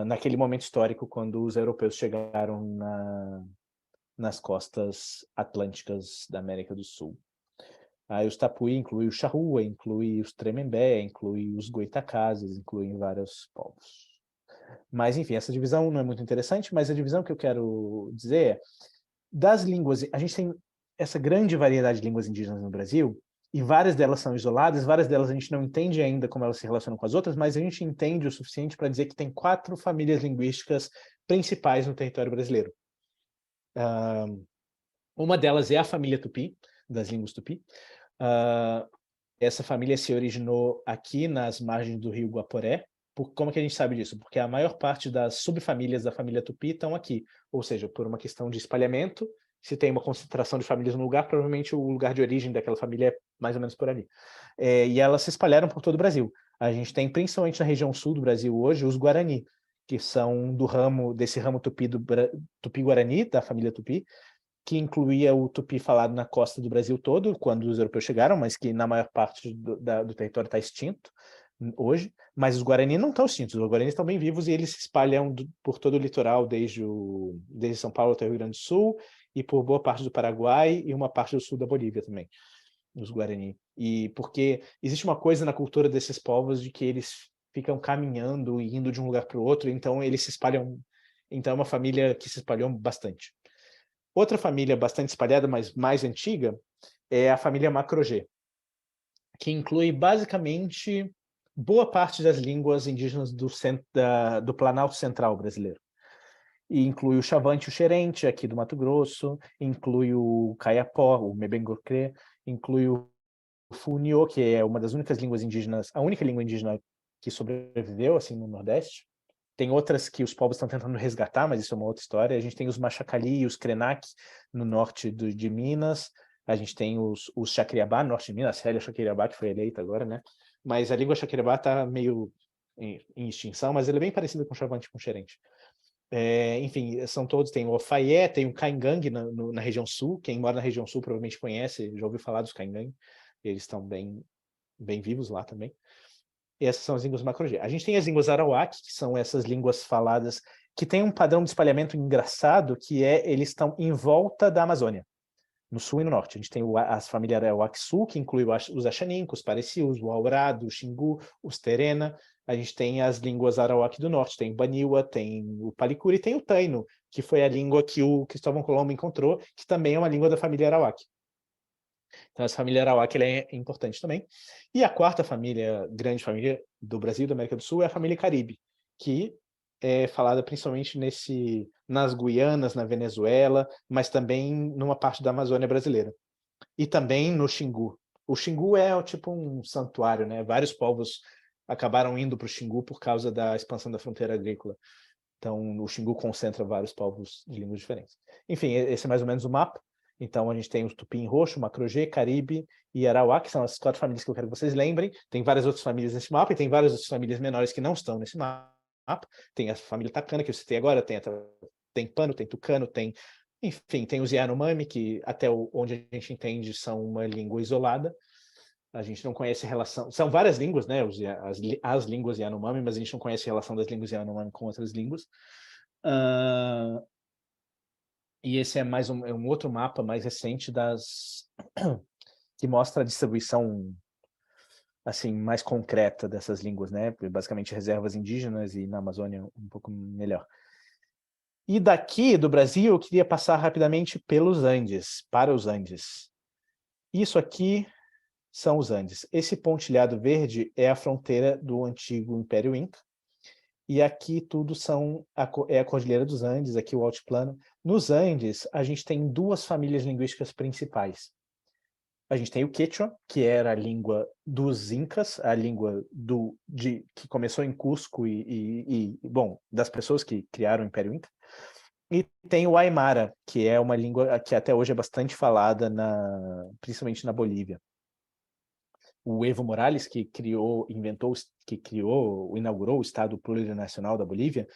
Naquele momento histórico, quando os europeus chegaram nas costas atlânticas da América do Sul. Aí os tapuí inclui o charrua, inclui os tremembé, inclui os goitacazes, inclui vários povos. Mas, enfim, essa divisão não é muito interessante, mas a divisão que eu quero dizer é, das línguas, a gente tem essa grande variedade de línguas indígenas no Brasil, e várias delas são isoladas, várias delas a gente não entende ainda como elas se relacionam com as outras, mas a gente entende o suficiente para dizer que tem 4 famílias linguísticas principais no território brasileiro. Uma delas é a família Tupi, das línguas Tupi. Essa família se originou aqui nas margens do rio Guaporé, Como que a gente sabe disso? Porque a maior parte das subfamílias da família Tupi estão aqui, ou seja, por uma questão de espalhamento, se tem uma concentração de famílias no lugar, provavelmente o lugar de origem daquela família é mais ou menos por ali. E elas se espalharam por todo o Brasil. A gente tem, principalmente na região sul do Brasil hoje, os Guarani, que são desse ramo Tupi-Guarani, da família Tupi, que incluía o tupi falado na costa do Brasil todo, quando os europeus chegaram, mas que na maior parte do território está extinto hoje. Mas os Guarani não estão extintos, os Guarani estão bem vivos e eles se espalham por todo o litoral, desde São Paulo até o Rio Grande do Sul, e por boa parte do Paraguai e uma parte do sul da Bolívia também, os Guarani. E porque existe uma coisa na cultura desses povos de que eles ficam caminhando e indo de um lugar para o outro, então eles se espalham. Então é uma família que se espalhou bastante. Outra família bastante espalhada, mas mais antiga, é a família Macro-G, que inclui basicamente boa parte das línguas indígenas do Planalto Central brasileiro. E inclui o Xavante e o Xerente, aqui do Mato Grosso, inclui o Kayapó, o Mebengocré, inclui o Funiô, que é uma das únicas línguas indígenas, a única língua indígena que sobreviveu assim no Nordeste. Tem outras que os povos estão tentando resgatar, mas isso é uma outra história. A gente tem os Machacali e os Krenak no norte de Minas. A gente tem os Chacriabá no norte de Minas, a Célia Chacriabá, que foi eleita agora, né? Mas a língua Chacriabá está meio em extinção, mas ela é bem parecida com o Xavante e com o Xerente. Enfim, são todos, tem o Ofaié, tem o Caingangue na região sul. Quem mora na região sul provavelmente conhece, já ouviu falar dos Caingangue. Eles estão bem vivos lá também. E essas são as línguas Macro-G. A gente tem as línguas Arawak, que são essas línguas faladas que têm um padrão de espalhamento engraçado, que eles estão em volta da Amazônia, no sul e no norte. A gente tem as famílias Arawak Sul, que inclui os Axanincos, os Parecius, o Aurado, o Xingu, os Terena. A gente tem as línguas Arawak do norte, tem o Baniwa, tem o Palicuri e tem o Taino, que foi a língua que o Cristóvão Colombo encontrou, que também é uma língua da família Arawak. Então, essa família Arawak ela é importante também. E a quarta grande família do Brasil e da América do Sul é a família Caribe, que é falada principalmente nas Guianas, na Venezuela, mas também numa parte da Amazônia brasileira. E também no Xingu. O Xingu é tipo um santuário, né? Vários povos acabaram indo para o Xingu por causa da expansão da fronteira agrícola. Então, o Xingu concentra vários povos de línguas diferentes. Enfim, esse é mais ou menos o mapa. Então, a gente tem o Tupim Roxo, Macro-G, Caribe e Arawak, que são as 4 famílias que eu quero que vocês lembrem. Tem várias outras famílias nesse mapa e tem várias outras famílias menores que não estão nesse mapa. Tem a família Tacana, que eu citei agora, tem Pano, tem Tucano, enfim, tem os Yanomami, que até onde a gente entende são uma língua isolada. A gente não conhece a relação... São várias línguas, né? As línguas Yanomami, mas a gente não conhece a relação das línguas Yanomami com outras línguas. E esse é um outro mapa mais recente que mostra a distribuição assim mais concreta dessas línguas, né? Basicamente reservas indígenas e na Amazônia um pouco melhor. E daqui do Brasil eu queria passar rapidamente pelos Andes, para os Andes. Isso aqui são os Andes. Esse pontilhado verde é a fronteira do antigo Império Inca. E aqui tudo é a Cordilheira dos Andes, aqui o altiplano. Nos Andes, a gente tem 2 famílias linguísticas principais. A gente tem o Quechua, que era a língua dos Incas, a língua que começou em Cusco bom, das pessoas que criaram o Império Inca. E tem o Aymara, que é uma língua que até hoje é bastante falada, principalmente na Bolívia. O Evo Morales, que inaugurou o Estado Plurinacional da Bolívia,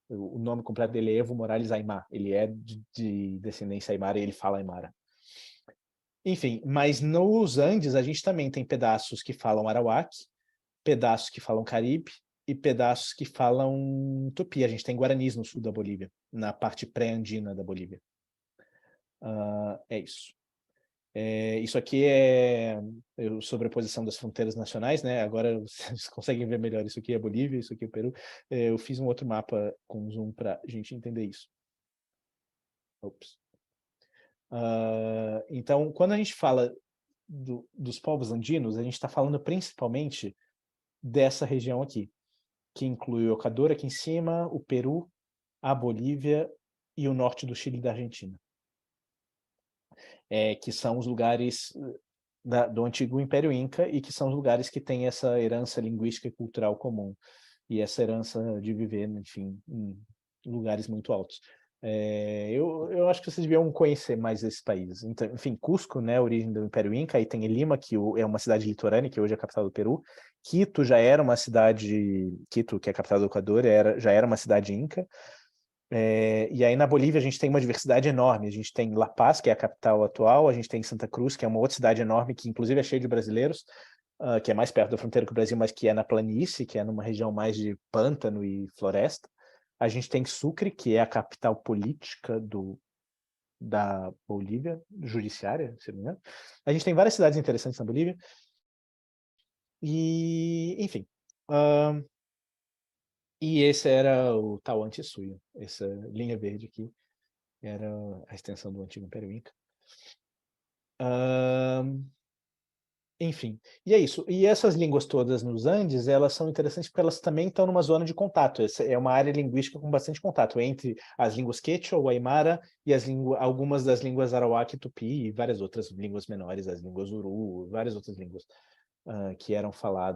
o nome completo dele é Evo Morales Aymar. Ele é de descendência aymara e ele fala aymara. Enfim, mas nos Andes a gente também tem pedaços que falam arawak, pedaços que falam caribe e pedaços que falam tupi. A gente tem guaranis no sul da Bolívia, na parte pré-andina da Bolívia. É isso. Isso aqui é sobreposição das fronteiras nacionais, né? Agora vocês conseguem ver melhor. Isso aqui é a Bolívia, isso aqui é o Peru. Eu fiz um outro mapa com zoom para a gente entender isso. Ops. Então, quando a gente fala dos povos andinos, a gente está falando principalmente dessa região aqui, que inclui o Equador aqui em cima, o Peru, a Bolívia e o norte do Chile e da Argentina. Que são os lugares do antigo Império Inca e que são os lugares que têm essa herança linguística e cultural comum e essa herança de viver, enfim, em lugares muito altos. Eu acho que vocês deviam conhecer mais esses países. Então, enfim, Cusco, né, a origem do Império Inca, aí tem Lima, que é uma cidade litorânea, que hoje é a capital do Peru. Quito já era uma cidade, Quito, que é a capital do Equador, já era uma cidade inca. E aí na Bolívia a gente tem uma diversidade enorme. A gente tem La Paz, que é a capital atual, a gente tem Santa Cruz, que é uma outra cidade enorme, que inclusive é cheia de brasileiros, que é mais perto da fronteira com o Brasil, mas que é na planície, que é numa região mais de pântano e floresta. A gente tem Sucre, que é a capital política da Bolívia, judiciária, se não me engano. A gente tem várias cidades interessantes na Bolívia. E, enfim. E esse era o Tahuantinsuyo, essa linha verde aqui era a extensão do antigo Império Inca. Enfim, e é isso. E essas línguas todas nos Andes, elas são interessantes porque elas também estão numa zona de contato. Essa é uma área linguística com bastante contato entre as línguas Quechua, o Aymara e algumas das línguas Arawak e Tupi e várias outras línguas menores, as línguas Uru, várias outras línguas que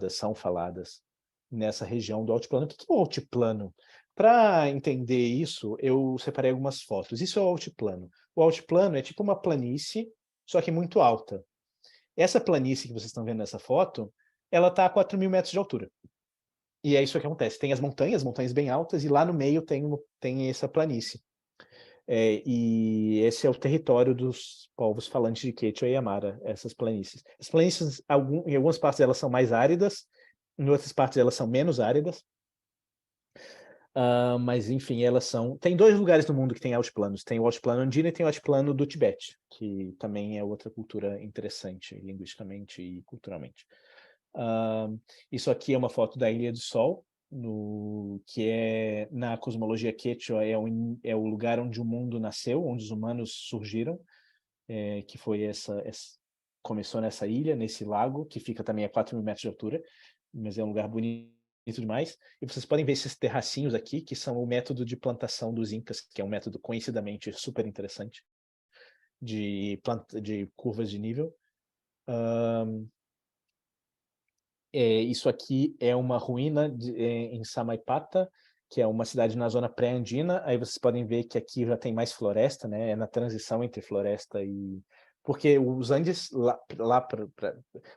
são faladas nessa região do altiplano. O que é o altiplano? Para entender isso, eu separei algumas fotos. Isso é o altiplano. O altiplano é tipo uma planície, só que muito alta. Essa planície que vocês estão vendo nessa foto, ela está a 4.000 metros de altura. E é isso que acontece. Tem as montanhas bem altas, e lá no meio tem essa planície. E esse é o território dos povos falantes de Quechua e Aymara, essas planícies. As planícies, em algumas partes elas são mais áridas, em outras partes elas são menos áridas. Mas, enfim, elas são... Tem 2 lugares no mundo que tem altiplanos. Tem o altiplano andino e tem o altiplano do Tibete, que também é outra cultura interessante, linguisticamente e culturalmente. Isso aqui é uma foto da Ilha do Sol, que é, na cosmologia Quechua, é o lugar onde o mundo nasceu, onde os humanos surgiram, que foi começou nessa ilha, nesse lago, que fica também a 4.000 metros de altura, mas é um lugar bonito demais. E vocês podem ver esses terracinhos aqui, que são o método de plantação dos Incas, que é um método conhecidamente super interessante, de curvas de nível. Isso aqui é uma ruína em Samaipata, que é uma cidade na zona pré-andina. Aí vocês podem ver que aqui já tem mais floresta, né? É na transição entre floresta e... Porque os Andes,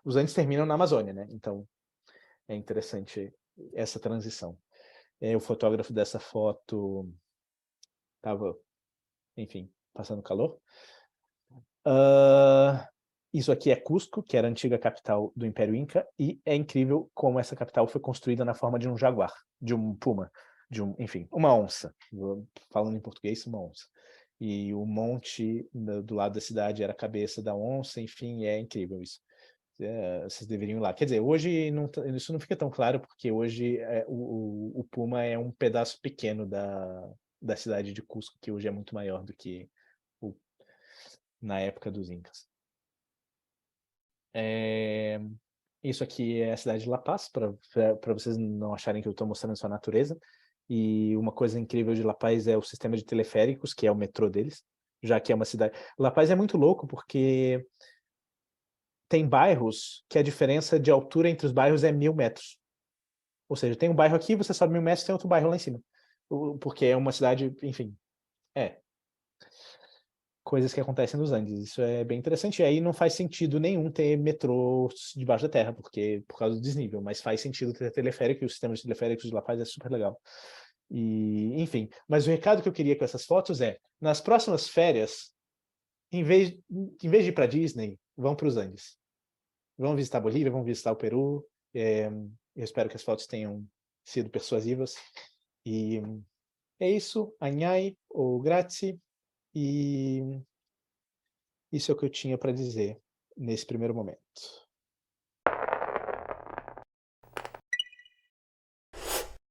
os Andes terminam na Amazônia, né? Então, é interessante essa transição. O fotógrafo dessa foto estava, enfim, passando calor. Isso aqui é Cusco, que era a antiga capital do Império Inca, e é incrível como essa capital foi construída na forma de um jaguar, de um puma, enfim, uma onça. Falando em português, uma onça. E o monte do lado da cidade era a cabeça da onça, enfim, é incrível isso. Vocês deveriam ir lá. Quer dizer, hoje isso não fica tão claro, porque hoje o Puma é um pedaço pequeno da cidade de Cusco, que hoje é muito maior do que na época dos Incas. Isso aqui é a cidade de La Paz, para vocês não acharem que eu estou mostrando só a natureza. E uma coisa incrível de La Paz é o sistema de teleféricos, que é o metrô deles, já que é uma cidade... La Paz é muito louco, porque tem bairros que a diferença de altura entre os bairros é 1.000 metros. Ou seja, tem um bairro aqui, você sobe 1.000 metros, tem outro bairro lá em cima. Porque é uma cidade, enfim, coisas que acontecem nos Andes. Isso é bem interessante. E aí não faz sentido nenhum ter metrô debaixo da terra, por causa do desnível, mas faz sentido ter teleférico, e o sistema de teleféricos de La Paz é super legal. E, enfim, mas o recado que eu queria com essas fotos é, nas próximas férias, em vez de ir para Disney, vão para os Andes. Vão visitar a Bolívia, vão visitar o Peru. Eu espero que as fotos tenham sido persuasivas. E é isso. Anhai ou grazie. E isso é o que eu tinha para dizer nesse primeiro momento.